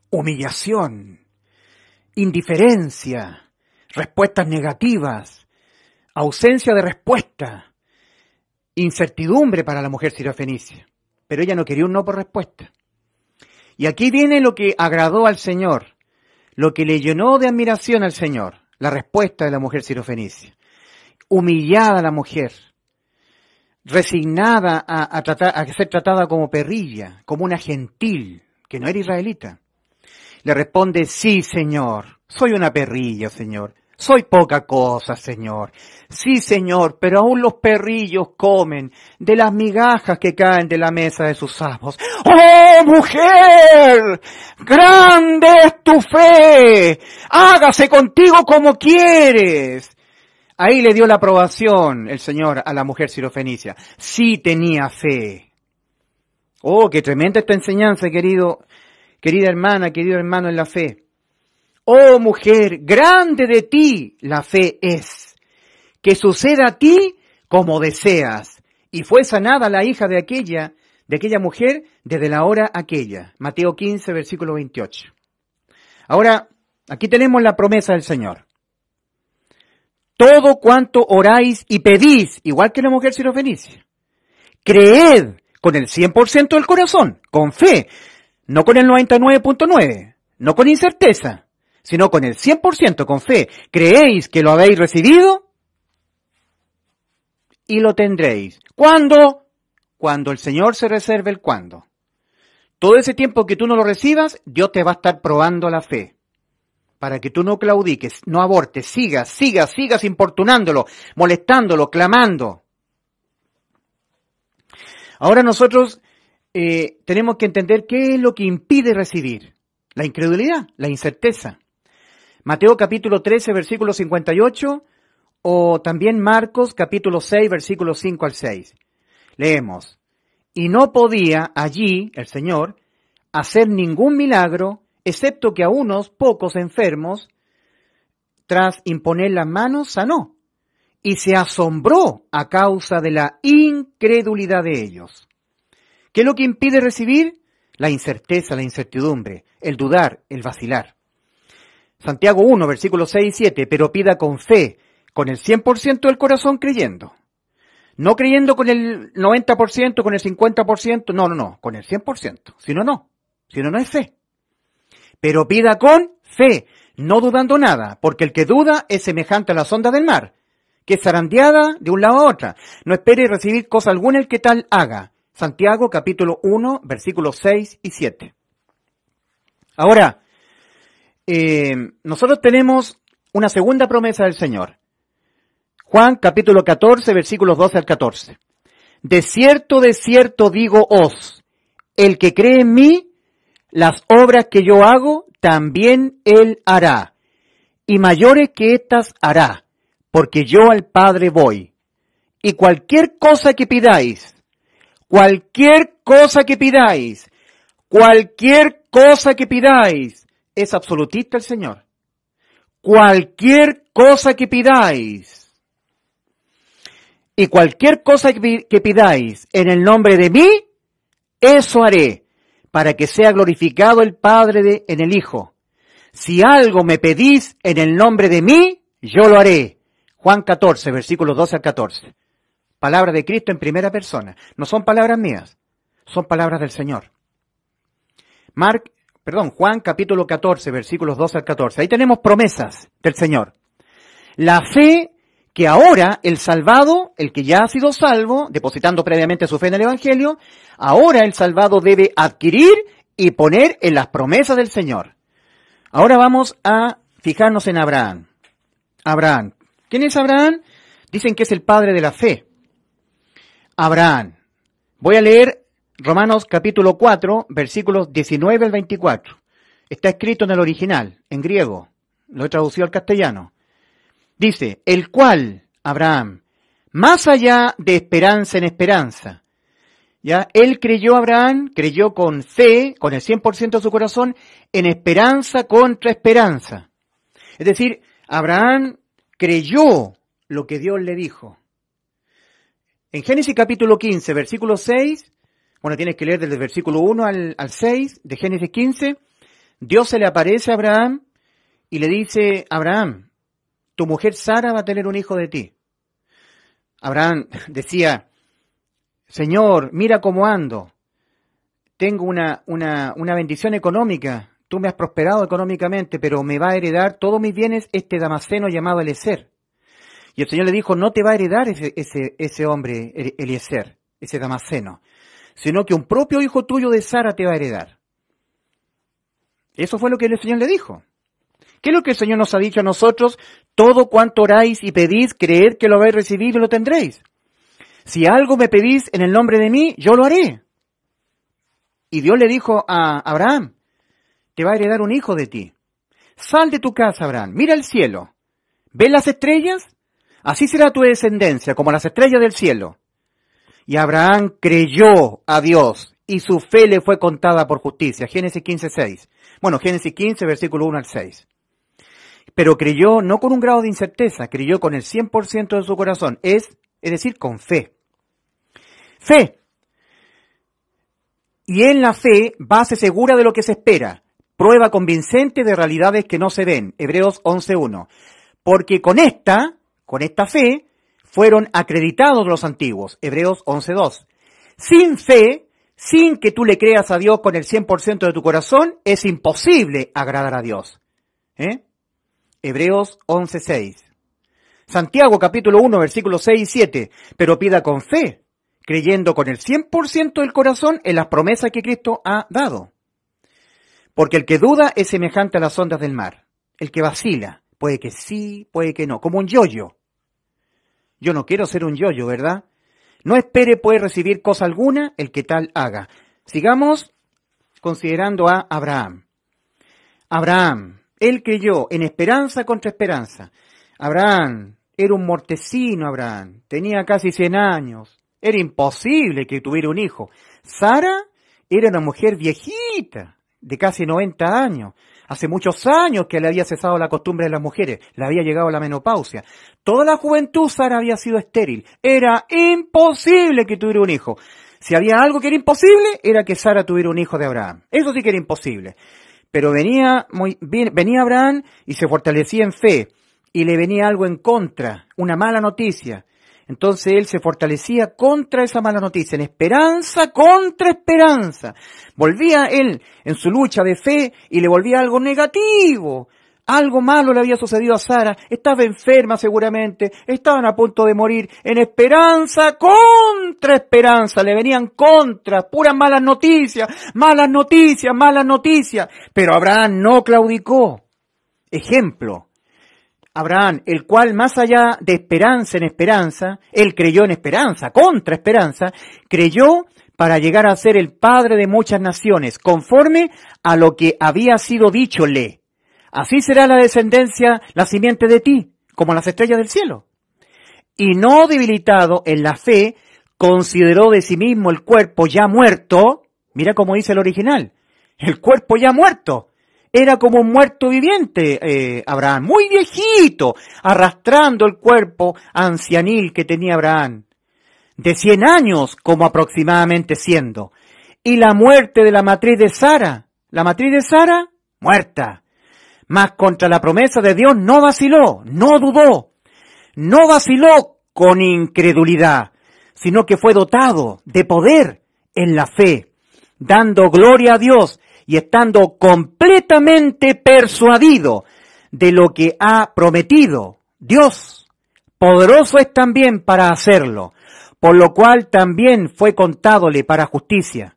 Humillación, indiferencia, respuestas negativas, ausencia de respuesta, incertidumbre para la mujer sirofenicia. Pero ella no quería un no por respuesta. Y aquí viene lo que agradó al Señor, lo que le llenó de admiración al Señor, la respuesta de la mujer sirofenicia. Humillada la mujer, resignada a ser tratada como perrilla, como una gentil, que no era israelita. Le responde, sí, Señor, soy una perrilla, Señor. Soy poca cosa, Señor. Sí, Señor, pero aún los perrillos comen de las migajas que caen de la mesa de sus amos. ¡Oh, mujer! ¡Grande es tu fe! ¡Hágase contigo como quieres! Ahí le dio la aprobación el Señor a la mujer sirofenicia. Sí tenía fe. Oh, qué tremenda esta enseñanza, querida hermana, querido hermano en la fe. Oh mujer, grande de ti la fe es. Que suceda a ti como deseas. Y fue sanada la hija de aquella mujer desde la hora aquella. Mateo 15, versículo 28. Ahora, aquí tenemos la promesa del Señor. Todo cuanto oráis y pedís, igual que la mujer sirofenicia, creed con el 100% del corazón, con fe, no con el 99.9, no con incerteza, sino con el 100% con fe. ¿Creéis que lo habéis recibido? Y lo tendréis. ¿Cuándo? Cuando el Señor se reserve el cuándo. Todo ese tiempo que tú no lo recibas, Dios te va a estar probando la fe. Para que tú no claudiques, no abortes, sigas importunándolo, molestándolo, clamando. Ahora nosotros tenemos que entender qué es lo que impide recibir. La incredulidad, la incerteza. Mateo capítulo 13, versículo 58, o también Marcos capítulo 6, versículos 5 al 6. Leemos, y no podía allí el Señor hacer ningún milagro, excepto que a unos pocos enfermos, tras imponer las manos, sanó, y se asombró a causa de la incredulidad de ellos. ¿Qué es lo que impide recibir? La incerteza, la incertidumbre, el dudar, el vacilar. Santiago 1, versículos 6 y 7, pero pida con fe, con el 100% del corazón creyendo. No creyendo con el 90%, con el 50%, no, con el 100%. Si no, no es fe. Pero pida con fe, no dudando nada, porque el que duda es semejante a la sonda del mar, que es zarandeada de un lado a otro. No espere recibir cosa alguna el que tal haga. Santiago capítulo 1, versículos 6 y 7. Ahora, nosotros tenemos una segunda promesa del Señor. Juan capítulo 14, versículos 12 al 14. De cierto digo os, el que cree en mí, las obras que yo hago, también él hará, y mayores que éstas hará, porque yo al Padre voy. Y cualquier cosa que pidáis, es absolutista el Señor. Cualquier cosa que pidáis. Y cualquier cosa que pidáis en el nombre de mí, eso haré, para que sea glorificado el Padre en el Hijo. Si algo me pedís en el nombre de mí, yo lo haré. Juan 14, versículos 12 al 14. Palabra de Cristo en primera persona. No son palabras mías, son palabras del Señor. Juan capítulo 14, versículos 12 al 14. Ahí tenemos promesas del Señor. La fe que ahora el salvado, el que ya ha sido salvo, depositando previamente su fe en el Evangelio, ahora el salvado debe adquirir y poner en las promesas del Señor. Ahora vamos a fijarnos en Abraham. Abraham. ¿Quién es Abraham? Dicen que es el padre de la fe. Abraham. Voy a leer Romanos capítulo 4, versículos 19 al 24. Está escrito en el original, en griego. Lo he traducido al castellano. Dice, el cual, Abraham, más allá de esperanza en esperanza, ¿ya? Él creyó, Abraham, creyó con fe, con el 100% de su corazón, en esperanza contra esperanza. Es decir, Abraham creyó lo que Dios le dijo. En Génesis capítulo 15, versículo 6, tienes que leer desde el versículo 1 al 6 de Génesis 15, Dios se le aparece a Abraham y le dice, Abraham, tu mujer Sara va a tener un hijo de ti. Abraham decía, Señor, mira cómo ando. tengo una bendición económica, tú me has prosperado económicamente, pero me va a heredar todos mis bienes este Damaseno llamado Eliezer. Y el Señor le dijo, no te va a heredar ese hombre, Eliezer, ese Damaseno, sino que un propio hijo tuyo de Sara te va a heredar. Eso fue lo que el Señor le dijo. ¿Qué es lo que el Señor nos ha dicho a nosotros? Todo cuanto oráis y pedís, creed que lo habéis recibido y lo tendréis. Si algo me pedís en el nombre de mí, yo lo haré. Y Dios le dijo a Abraham, te va a heredar un hijo de ti. Sal de tu casa, Abraham, mira el cielo. ¿Ves las estrellas? Así será tu descendencia, como las estrellas del cielo. Y Abraham creyó a Dios, y su fe le fue contada por justicia. Génesis 15:6. Bueno, Génesis 15, versículo 1 al 6. Pero creyó no con un grado de incerteza, creyó con el 100% de su corazón, es decir, con fe. Fe. Y en la fe, base segura de lo que se espera, prueba convincente de realidades que no se ven. Hebreos 11:1. Porque con esta fe, fueron acreditados los antiguos. Hebreos 11:2. Sin fe, sin que tú le creas a Dios con el 100% de tu corazón, es imposible agradar a Dios. Hebreos 11:6. Santiago capítulo 1, versículos 6 y 7. Pero pida con fe, creyendo con el 100% del corazón en las promesas que Cristo ha dado. Porque el que duda es semejante a las ondas del mar. El que vacila, puede que sí, puede que no, como un yoyo. Yo no quiero ser un yoyo, ¿verdad? No espere poder recibir cosa alguna el que tal haga. Sigamos considerando a Abraham. Abraham, él creyó en esperanza contra esperanza. Abraham era un mortecino, Abraham. Tenía casi 100 años. Era imposible que tuviera un hijo. Sara era una mujer viejita, de casi 90 años. Hace muchos años que le había cesado la costumbre de las mujeres, le había llegado la menopausia. Toda la juventud Sara había sido estéril. Era imposible que tuviera un hijo. Si había algo que era imposible, era que Sara tuviera un hijo de Abraham. Eso sí que era imposible. Pero venía Abraham y se fortalecía en fe, y le venía algo en contra, una mala noticia. Entonces él se fortalecía contra esa mala noticia, en esperanza contra esperanza. Volvía él en su lucha de fe y le volvía algo negativo. Algo malo le había sucedido a Sara. Estaba enferma seguramente, estaban a punto de morir. En esperanza contra esperanza, le venían contras, puras malas noticias, malas noticias, malas noticias. Pero Abraham no claudicó. Ejemplo. Abraham, el cual más allá de esperanza en esperanza, él creyó en esperanza, contra esperanza, creyó para llegar a ser el padre de muchas naciones, conforme a lo que había sido díchole. Así será la descendencia, la simiente de ti, como las estrellas del cielo. Y no debilitado en la fe, consideró de sí mismo el cuerpo ya muerto, mira cómo dice el original, el cuerpo ya muerto. Era como un muerto viviente, Abraham, muy viejito, arrastrando el cuerpo ancianil que tenía Abraham, de 100 años como aproximadamente siendo. Y la muerte de la matriz de Sara, muerta. Mas contra la promesa de Dios no vaciló, no dudó, no vaciló con incredulidad, sino que fue dotado de poder en la fe, dando gloria a Dios, y estando completamente persuadido de lo que ha prometido Dios, poderoso es también para hacerlo, por lo cual también fue contádole para justicia.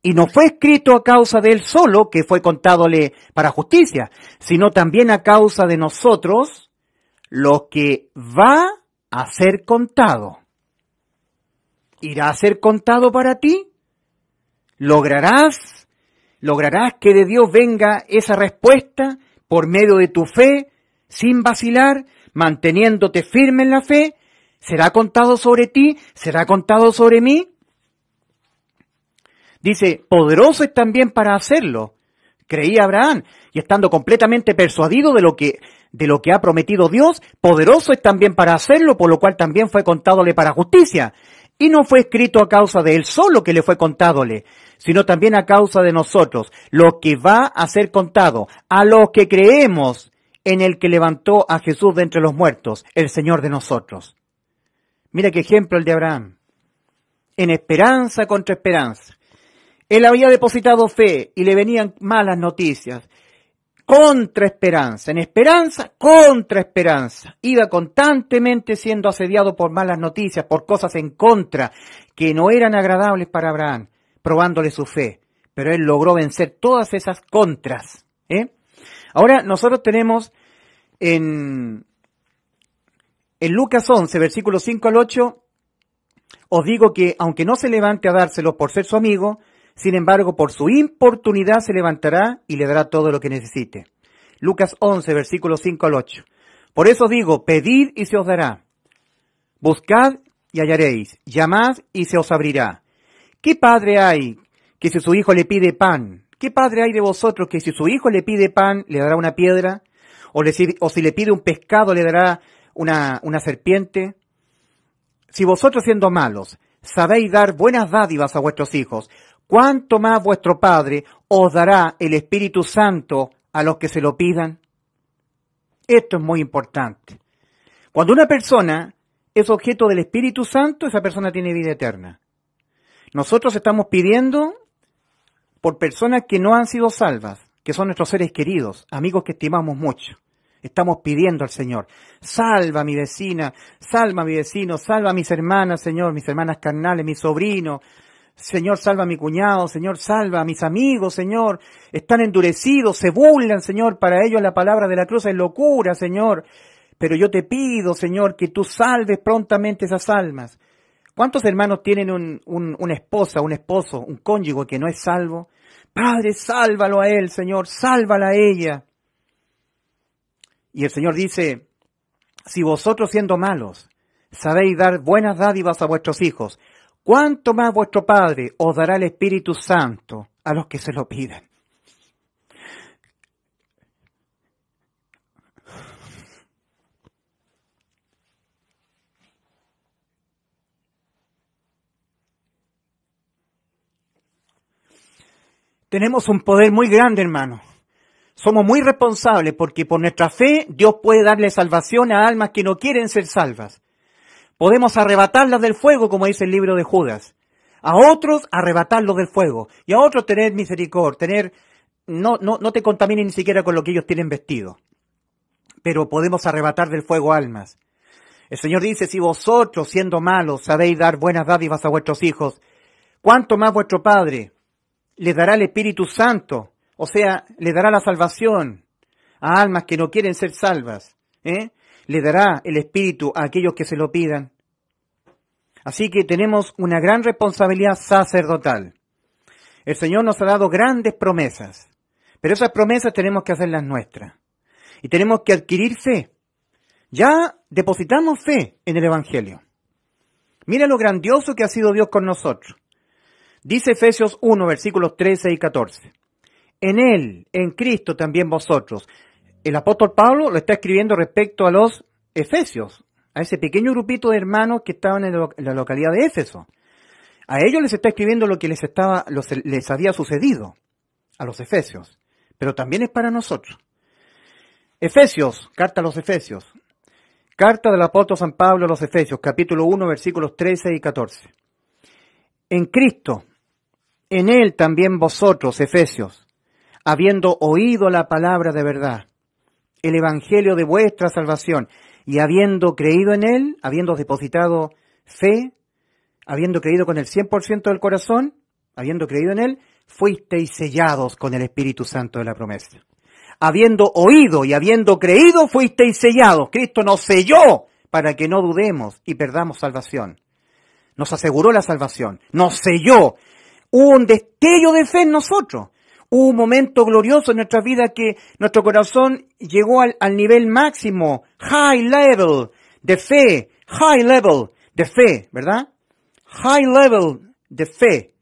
Y no fue escrito a causa de él solo que fue contádole para justicia, sino también a causa de nosotros, lo que va a ser contado. ¿Irá a ser contado para ti? ¿Lograrás que de Dios venga esa respuesta por medio de tu fe, sin vacilar, manteniéndote firme en la fe? ¿Será contado sobre ti? ¿Será contado sobre mí? Dice, poderoso es también para hacerlo. Creía Abraham, y estando completamente persuadido de lo que ha prometido Dios, poderoso es también para hacerlo, por lo cual también fue contádole para justicia. Y no fue escrito a causa de él solo que le fue contádole, sino también a causa de nosotros, lo que va a ser contado a los que creemos en el que levantó a Jesús de entre los muertos, el Señor de nosotros. Mira qué ejemplo el de Abraham. En esperanza contra esperanza. Él había depositado fe y le venían malas noticias. Contra esperanza, en esperanza, contra esperanza. Iba constantemente siendo asediado por malas noticias, por cosas en contra que no eran agradables para Abraham, probándole su fe. Pero él logró vencer todas esas contras. Ahora nosotros tenemos en Lucas 11, versículos 5 al 8, os digo que aunque no se levante a dárselo por ser su amigo, sin embargo por su importunidad se levantará y le dará todo lo que necesite. Lucas 11, versículos 5 al 8. Por eso digo, pedid y se os dará. Buscad y hallaréis. Llamad y se os abrirá. ¿Qué padre hay que si su hijo le pide pan? ¿Qué padre hay de vosotros que si su hijo le pide pan le dará una piedra? O si le pide un pescado le dará una serpiente? Si vosotros siendo malos sabéis dar buenas dádivas a vuestros hijos, ¿cuánto más vuestro Padre os dará el Espíritu Santo a los que se lo pidan? Esto es muy importante. Cuando una persona es objeto del Espíritu Santo, esa persona tiene vida eterna. Nosotros estamos pidiendo por personas que no han sido salvas, que son nuestros seres queridos, amigos que estimamos mucho. Estamos pidiendo al Señor, salva a mi vecina, salva a mi vecino, salva a mis hermanas, Señor, mis hermanas carnales, mis sobrinos. Señor, salva a mi cuñado, Señor, salva a mis amigos, Señor. Están endurecidos, se burlan, Señor, para ellos la palabra de la cruz es locura, Señor. Pero yo te pido, Señor, que tú salves prontamente esas almas. ¿Cuántos hermanos tienen una esposa, un esposo, un cónyuge que no es salvo? Padre, sálvalo a él, Señor, sálvala a ella. Y el Señor dice, si vosotros siendo malos sabéis dar buenas dádivas a vuestros hijos, ¿cuánto más vuestro Padre os dará el Espíritu Santo a los que se lo pidan? Tenemos un poder muy grande, hermano. Somos muy responsables porque por nuestra fe Dios puede darle salvación a almas que no quieren ser salvas. Podemos arrebatarlas del fuego, como dice el libro de Judas. A otros arrebatarlos del fuego. Y a otros tener misericordia, no te contaminen ni siquiera con lo que ellos tienen vestido. Pero podemos arrebatar del fuego almas. El Señor dice, si vosotros, siendo malos, sabéis dar buenas dádivas a vuestros hijos, ¿cuánto más vuestro Padre les dará el Espíritu Santo? O sea, le dará la salvación a almas que no quieren ser salvas. Le dará el Espíritu a aquellos que se lo pidan. Así que tenemos una gran responsabilidad sacerdotal. El Señor nos ha dado grandes promesas, pero esas promesas tenemos que hacerlas nuestras. Y tenemos que adquirir fe. Ya depositamos fe en el Evangelio. Mira lo grandioso que ha sido Dios con nosotros. Dice Efesios 1, versículos 13 y 14. En Él, en Cristo también vosotros. El apóstol Pablo lo está escribiendo respecto a los efesios, a ese pequeño grupito de hermanos que estaban en la localidad de Éfeso. A ellos les está escribiendo lo que les había sucedido, a los efesios, pero también es para nosotros. Efesios, carta a los Efesios, carta del apóstol San Pablo a los Efesios, capítulo 1, versículos 13 y 14. En Cristo, en Él también vosotros, Efesios, habiendo oído la palabra de verdad, el evangelio de vuestra salvación, y habiendo creído en Él, habiendo depositado fe, habiendo creído con el 100% del corazón, habiendo creído en Él, fuisteis sellados con el Espíritu Santo de la promesa. Habiendo oído y habiendo creído, fuisteis sellados. Cristo nos selló para que no dudemos y perdamos salvación. Nos aseguró la salvación, nos selló. Hubo un destello de fe en nosotros. Hubo un momento glorioso en nuestra vida que nuestro corazón llegó al nivel máximo, high level de fe, ¿verdad? High level de fe.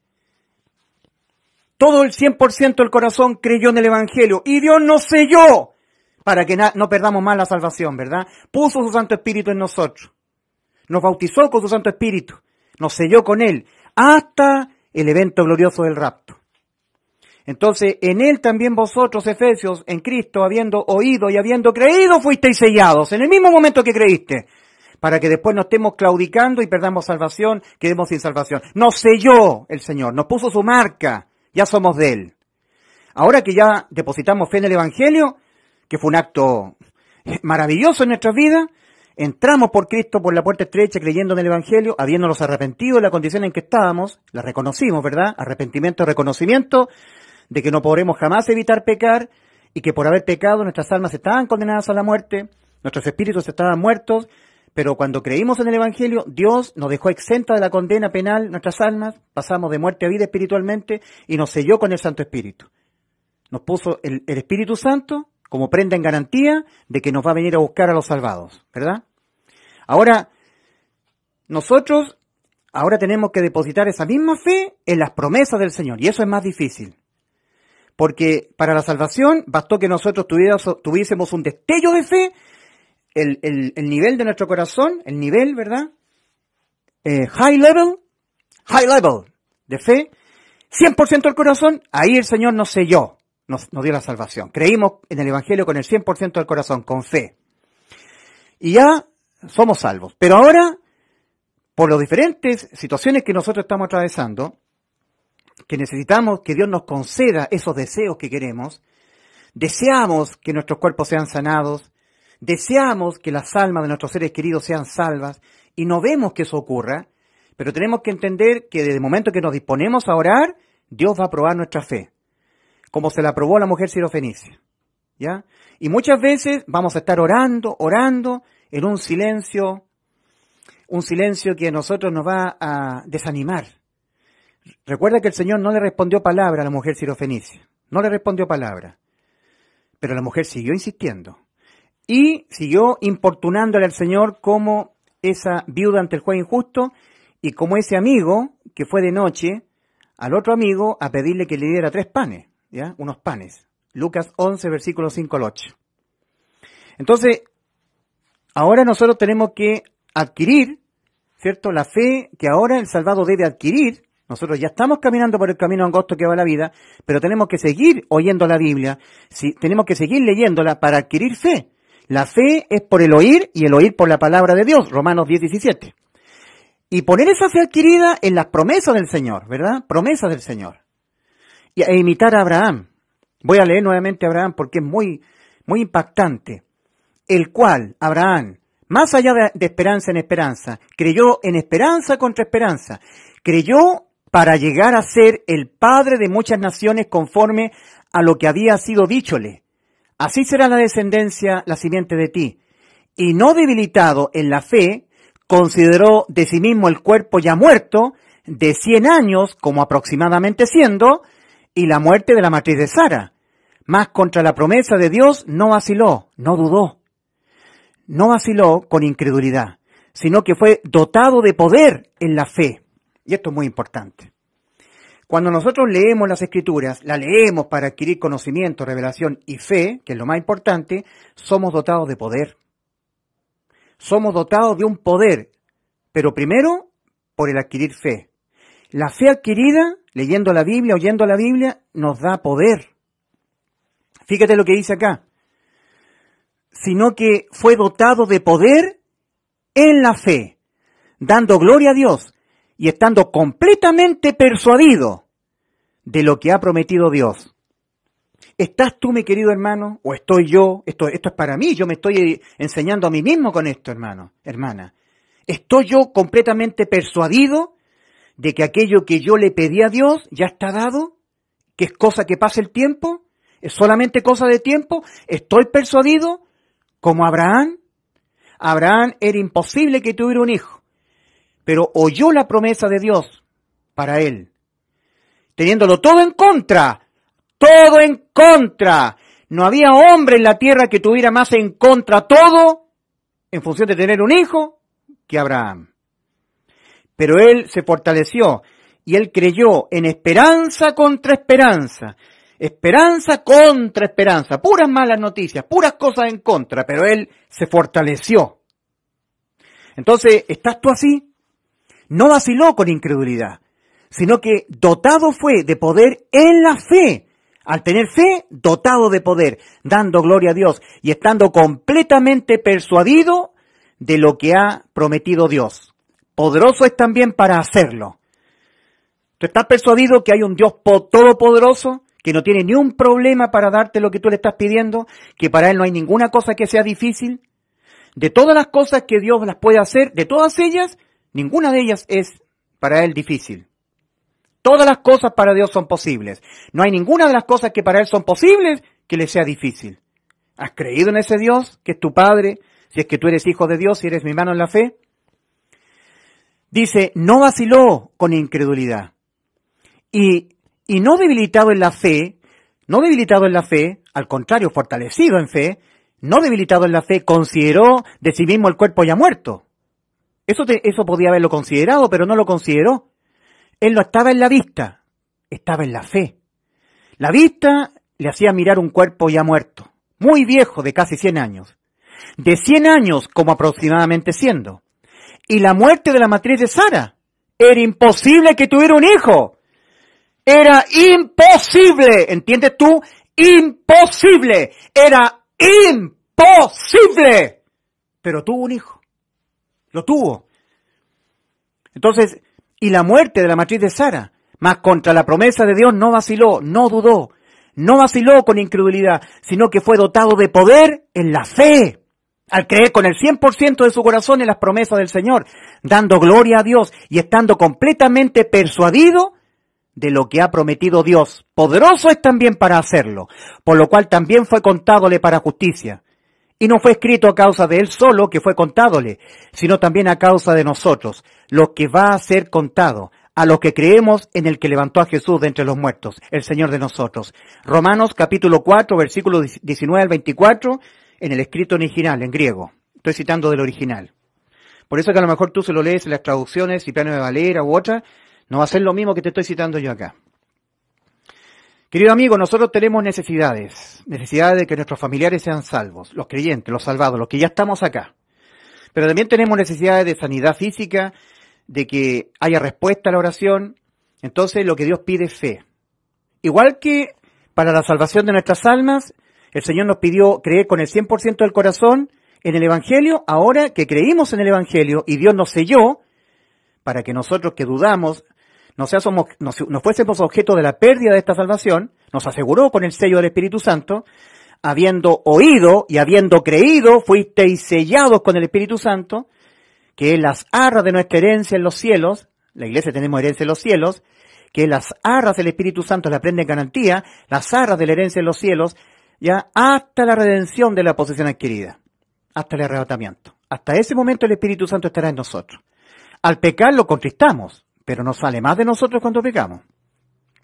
Todo el 100% del corazón creyó en el Evangelio y Dios nos selló para que no perdamos más la salvación, ¿verdad? Puso su Santo Espíritu en nosotros. Nos bautizó con su Santo Espíritu. Nos selló con Él hasta el evento glorioso del rapto. Entonces, en Él también vosotros, Efesios, en Cristo, habiendo oído y habiendo creído, fuisteis sellados en el mismo momento que creíste, para que después no estemos claudicando y perdamos salvación, quedemos sin salvación. Nos selló el Señor, nos puso su marca ya somos de Él. Ahora que ya depositamos fe en el Evangelio, que fue un acto maravilloso en nuestras vidas, entramos por Cristo por la puerta estrecha creyendo en el Evangelio, habiéndonos arrepentido de la condición en que estábamos, la reconocimos, ¿verdad? Arrepentimiento, reconocimiento de que no podremos jamás evitar pecar y que por haber pecado nuestras almas estaban condenadas a la muerte, nuestros espíritus estaban muertos, pero cuando creímos en el Evangelio, Dios nos dejó exenta de la condena penal nuestras almas, pasamos de muerte a vida espiritualmente y nos selló con el Santo Espíritu. Nos puso el Espíritu Santo como prenda en garantía de que nos va a venir a buscar a los salvados, ¿verdad? Ahora, nosotros ahora tenemos que depositar esa misma fe en las promesas del Señor, y eso es más difícil. Porque para la salvación bastó que nosotros tuviésemos un destello de fe, el nivel de nuestro corazón, el nivel, ¿verdad? High level de fe, 100% del corazón, ahí el Señor nos selló, nos dio la salvación. Creímos en el Evangelio con el 100% del corazón, con fe. Y ya somos salvos. Pero ahora, por las diferentes situaciones que nosotros estamos atravesando, que necesitamos que Dios nos conceda esos deseos que queremos, deseamos que nuestros cuerpos sean sanados, deseamos que las almas de nuestros seres queridos sean salvas, y no vemos que eso ocurra, pero tenemos que entender que desde el momento que nos disponemos a orar, Dios va a probar nuestra fe, como se la probó a la mujer sirofenicia, ¿ya? Y muchas veces vamos a estar orando en un silencio que a nosotros nos va a desanimar. Recuerda que el Señor no le respondió palabra a la mujer sirofenicia, no le respondió palabra, pero la mujer siguió insistiendo y siguió importunándole al Señor como esa viuda ante el juez injusto y como ese amigo que fue de noche al otro amigo a pedirle que le diera 3 panes, ¿ya? Unos panes. Lucas 11, versículos 5 al 8. Entonces, ahora nosotros tenemos que adquirir, ¿cierto?, la fe que ahora el salvado debe adquirir. Nosotros ya estamos caminando por el camino angosto que va a la vida, pero tenemos que seguir oyendo la Biblia, tenemos que seguir leyéndola para adquirir fe. La fe es por el oír y el oír por la palabra de Dios, Romanos 10, 17. Y poner esa fe adquirida en las promesas del Señor, ¿verdad? Promesas del Señor. E imitar a Abraham. Voy a leer nuevamente a Abraham porque es muy, muy impactante. El cual, Abraham, más allá de esperanza en esperanza, creyó en esperanza contra esperanza. Creyó para llegar a ser el padre de muchas naciones conforme a lo que había sido díchole. Así será la descendencia, la simiente de ti. Y no debilitado en la fe, consideró de sí mismo el cuerpo ya muerto, de 100 años, como aproximadamente siendo, y la muerte de la matriz de Sara. Mas contra la promesa de Dios no vaciló, no dudó. No vaciló con incredulidad, sino que fue dotado de poder en la fe. Y esto es muy importante. Cuando nosotros leemos las Escrituras, la leemos para adquirir conocimiento, revelación y fe, que es lo más importante, somos dotados de poder. Somos dotados de un poder, pero primero por el adquirir fe. La fe adquirida, leyendo la Biblia, oyendo la Biblia, nos da poder. Fíjate lo que dice acá. Sino que fue dotado de poder en la fe, dando gloria a Dios y estando completamente persuadido de lo que ha prometido Dios. ¿Estás tú, mi querido hermano? ¿O estoy yo? Esto es para mí, yo me estoy enseñando a mí mismo con esto, hermano, hermana. ¿Estoy yo completamente persuadido de que aquello que yo le pedí a Dios ya está dado? ¿Que es cosa que pasa el tiempo? ¿Es solamente cosa de tiempo? ¿Estoy persuadido? Como Abraham. Abraham era imposible que tuviera un hijo, pero oyó la promesa de Dios para él, teniéndolo todo en contra. Todo en contra. No había hombre en la tierra que tuviera más en contra todo en función de tener un hijo que Abraham. Pero él se fortaleció y él creyó en esperanza contra esperanza. Esperanza contra esperanza. Puras malas noticias, puras cosas en contra, pero él se fortaleció. Entonces, ¿estás tú así? No vaciló con incredulidad, sino que dotado fue de poder en la fe. Al tener fe, dotado de poder, dando gloria a Dios y estando completamente persuadido de lo que ha prometido Dios. Poderoso es también para hacerlo. ¿Tú estás persuadido que hay un Dios todopoderoso que no tiene ni un problema para darte lo que tú le estás pidiendo? ¿Que para Él no hay ninguna cosa que sea difícil? De todas las cosas que Dios las puede hacer, de todas ellas, ninguna de ellas es para Él difícil. Todas las cosas para Dios son posibles. No hay ninguna de las cosas que para Él son posibles que le sea difícil. ¿Has creído en ese Dios que es tu Padre? Si es que tú eres hijo de Dios, si eres mi hermano en la fe. Dice, no vaciló con incredulidad. Y no debilitado en la fe, al contrario, fortalecido en fe, no debilitado en la fe, consideró de sí mismo el cuerpo ya muerto. Eso podía haberlo considerado, pero no lo consideró. Él no estaba en la vista, estaba en la fe. La vista le hacía mirar un cuerpo ya muerto, muy viejo, de casi 100 años. De 100 años como aproximadamente siendo. Y la muerte de la matriz de Sara. Era imposible que tuviera un hijo. Era imposible, ¿entiendes tú? Imposible. Era imposible. Pero tuvo un hijo. Lo tuvo. Entonces, y la muerte de la matriz de Sara, mas contra la promesa de Dios no vaciló, no dudó, no vaciló con incredulidad, sino que fue dotado de poder en la fe, al creer con el 100% de su corazón en las promesas del Señor, dando gloria a Dios y estando completamente persuadido de lo que ha prometido Dios. Poderoso es también para hacerlo, por lo cual también fue contádole para justicia. Y no fue escrito a causa de él solo que fue contádole, sino también a causa de nosotros, lo que va a ser contado, a los que creemos en el que levantó a Jesús de entre los muertos, el Señor de nosotros. Romanos capítulo 4, versículos 19 al 24, en el escrito original, en griego. Estoy citando del original. Por eso que a lo mejor tú se lo lees en las traducciones, Cipriano de Valera u otra, no va a ser lo mismo que te estoy citando yo acá. Querido amigo, nosotros tenemos necesidades de que nuestros familiares sean salvos, los creyentes, los salvados, los que ya estamos acá. Pero también tenemos necesidades de sanidad física, de que haya respuesta a la oración. Entonces lo que Dios pide es fe. Igual que para la salvación de nuestras almas, el Señor nos pidió creer con el 100% del corazón en el Evangelio. Ahora que creímos en el Evangelio y Dios nos selló, para que nosotros que dudamos no fuésemos objeto de la pérdida de esta salvación, nos aseguró con el sello del Espíritu Santo, habiendo oído y habiendo creído, fuisteis sellados con el Espíritu Santo, que es las arras de nuestra herencia en los cielos. La iglesia tenemos herencia en los cielos, que las arras del Espíritu Santo la prenden garantía, las arras de la herencia en los cielos, ya hasta la redención de la posesión adquirida, hasta el arrebatamiento. Hasta ese momento el Espíritu Santo estará en nosotros. Al pecar lo contristamos, pero no sale más de nosotros cuando pecamos.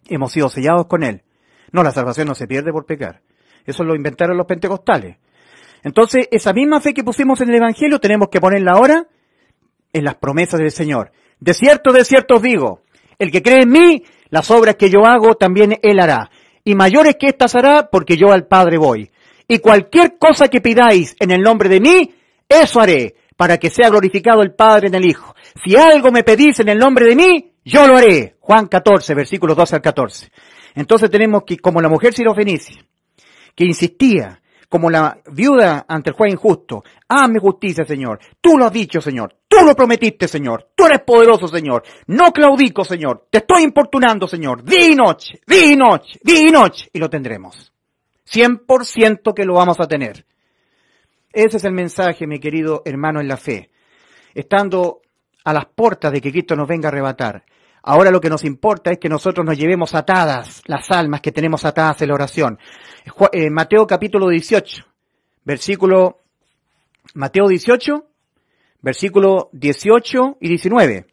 Hemos sido sellados con Él. No, la salvación no se pierde por pecar. Eso lo inventaron los pentecostales. Entonces, esa misma fe que pusimos en el Evangelio tenemos que ponerla ahora en las promesas del Señor. De cierto os digo, el que cree en mí, las obras que yo hago también Él hará. Y mayores que estas hará, porque yo al Padre voy. Y cualquier cosa que pidáis en el nombre de mí, eso haré, para que sea glorificado el Padre en el Hijo. Si algo me pedís en el nombre de mí, yo lo haré. Juan 14, versículos 12 al 14. Entonces tenemos que, como la mujer sirofenicia, que insistía, como la viuda ante el juez injusto, hazme justicia, Señor. Tú lo has dicho, Señor. Tú lo prometiste, Señor. Tú eres poderoso, Señor. No claudico, Señor. Te estoy importunando, Señor. Día y noche, día y noche, día y noche. Y lo tendremos. 100% que lo vamos a tener. Ese es el mensaje, mi querido hermano en la fe. Estando a las puertas de que Cristo nos venga a arrebatar. Ahora lo que nos importa es que nosotros nos llevemos atadas las almas que tenemos atadas en la oración. Mateo capítulo 18, Mateo 18, versículo 18 y 19.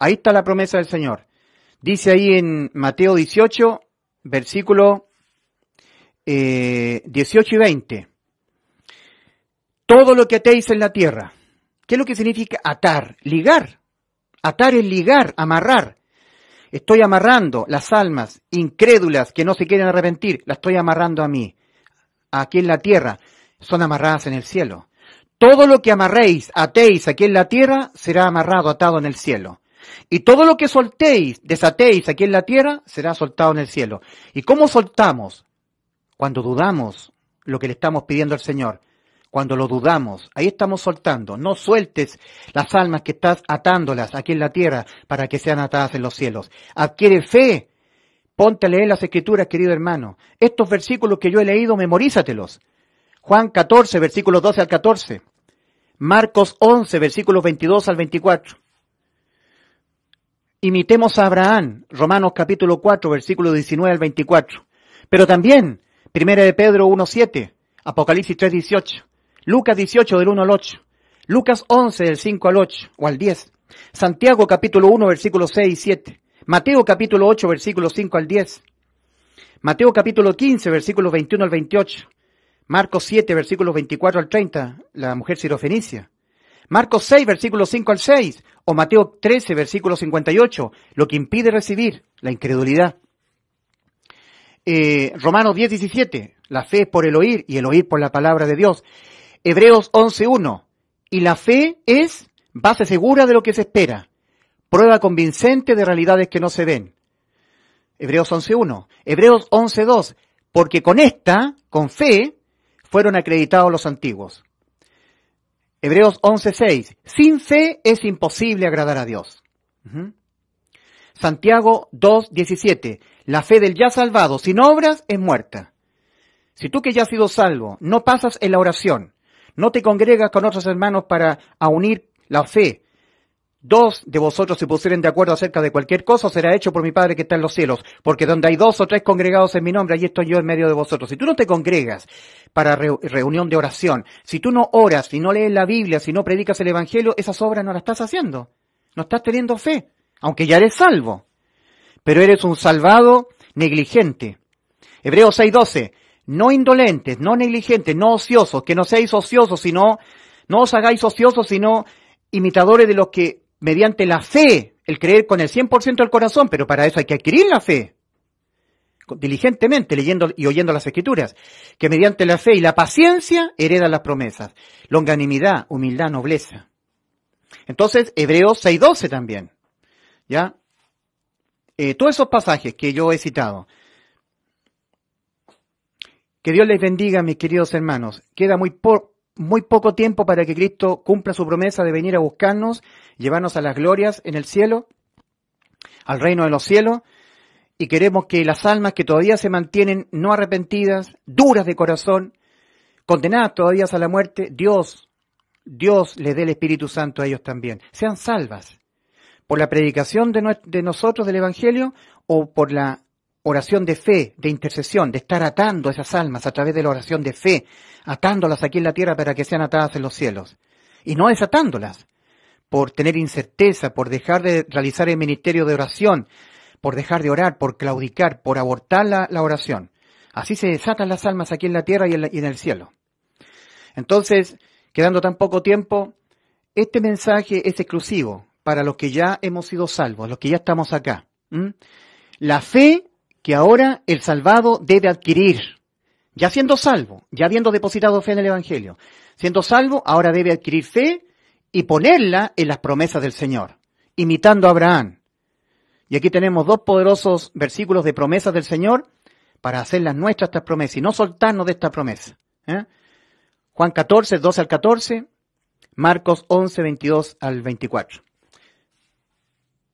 Ahí está la promesa del Señor. Dice ahí en Mateo 18, versículo 18 y 20. Todo lo que atéis en la tierra. ¿Qué es lo que significa atar? Ligar. Atar es ligar, amarrar. Estoy amarrando las almas incrédulas que no se quieren arrepentir. Las estoy amarrando a mí. Aquí en la tierra. Son amarradas en el cielo. Todo lo que amarréis, atéis aquí en la tierra, será amarrado, atado en el cielo. Y todo lo que soltéis, desatéis aquí en la tierra, será soltado en el cielo. ¿Y cómo soltamos? Cuando dudamos lo que le estamos pidiendo al Señor. cuando lo dudamos, ahí estamos soltando. No sueltes las almas que estás atándolas aquí en la tierra para que sean atadas en los cielos. Adquiere fe. Ponte a leer las Escrituras, querido hermano. Estos versículos que yo he leído, memorízatelos. Juan 14, versículos 12 al 14. Marcos 11, versículos 22 al 24. Imitemos a Abraham, Romanos capítulo 4, versículos 19 al 24. Pero también, 1 de Pedro 1, 7, Apocalipsis 3, 18, Lucas 18 del 1 al 8, Lucas 11 del 5 al 8 o al 10, Santiago capítulo 1, versículos 6 y 7, Mateo capítulo 8, versículos 5 al 10, Mateo capítulo 15, versículos 21 al 28, Marcos 7, versículos 24 al 30, la mujer sirofenicia, Marcos 6, versículos 5 al 6, o Mateo 13, versículo 58, lo que impide recibir, la incredulidad. Romanos 10, 17, la fe es por el oír y el oír por la palabra de Dios. Hebreos 11, 1, y la fe es base segura de lo que se espera, prueba convincente de realidades que no se ven. Hebreos 11, 1, Hebreos 11, 2, porque con fe, fueron acreditados los antiguos. Hebreos 11:6. Sin fe es imposible agradar a Dios. Santiago 2:17. La fe del ya salvado sin obras es muerta. Si tú que ya has sido salvo no pasas en la oración, no te congregas con otros hermanos para unir la fe, 2 de vosotros se pusieren de acuerdo acerca de cualquier cosa, será hecho por mi Padre que está en los cielos, porque donde hay 2 o 3 congregados en mi nombre, allí estoy yo en medio de vosotros. Si tú no te congregas para reunión de oración, si tú no oras, si no lees la Biblia, si no predicas el Evangelio, esas obras no las estás haciendo. No estás teniendo fe, aunque ya eres salvo. Pero eres un salvado negligente. Hebreos 6:12. No indolentes, no negligentes, no ociosos, que no seáis ociosos, sino, no os hagáis ociosos, sino imitadores de los que mediante la fe, el creer con el 100% del corazón, pero para eso hay que adquirir la fe, diligentemente, leyendo y oyendo las Escrituras, que mediante la fe y la paciencia heredan las promesas, longanimidad, humildad, nobleza. Entonces, Hebreos 6:12 también, ¿ya? Todos esos pasajes que yo he citado. Que Dios les bendiga, mis queridos hermanos. Queda muy poco tiempo para que Cristo cumpla su promesa de venir a buscarnos, llevarnos a las glorias en el cielo, al reino de los cielos, y queremos que las almas que todavía se mantienen no arrepentidas, duras de corazón, condenadas todavía a la muerte, Dios les dé el Espíritu Santo a ellos también. Sean salvas por la predicación de nosotros del Evangelio o por la oración de fe, de intercesión, de estar atando esas almas a través de la oración de fe, atándolas aquí en la tierra para que sean atadas en los cielos. Y no desatándolas por tener incerteza, por dejar de realizar el ministerio de oración, por dejar de orar, por claudicar, por abortar la oración. Así se desatan las almas aquí en la tierra y en el cielo. Entonces, quedando tan poco tiempo, este mensaje es exclusivo para los que ya hemos sido salvos, los que ya estamos acá. La fe que ahora el salvado debe adquirir, ya siendo salvo, ya habiendo depositado fe en el Evangelio, siendo salvo, ahora debe adquirir fe y ponerla en las promesas del Señor, imitando a Abraham. Y aquí tenemos 2 poderosos versículos de promesas del Señor para hacerlas nuestras estas promesas y no soltarnos de esta promesa. Juan 14, 12 al 14, Marcos 11, 22 al 24.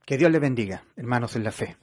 Que Dios les bendiga, hermanos en la fe.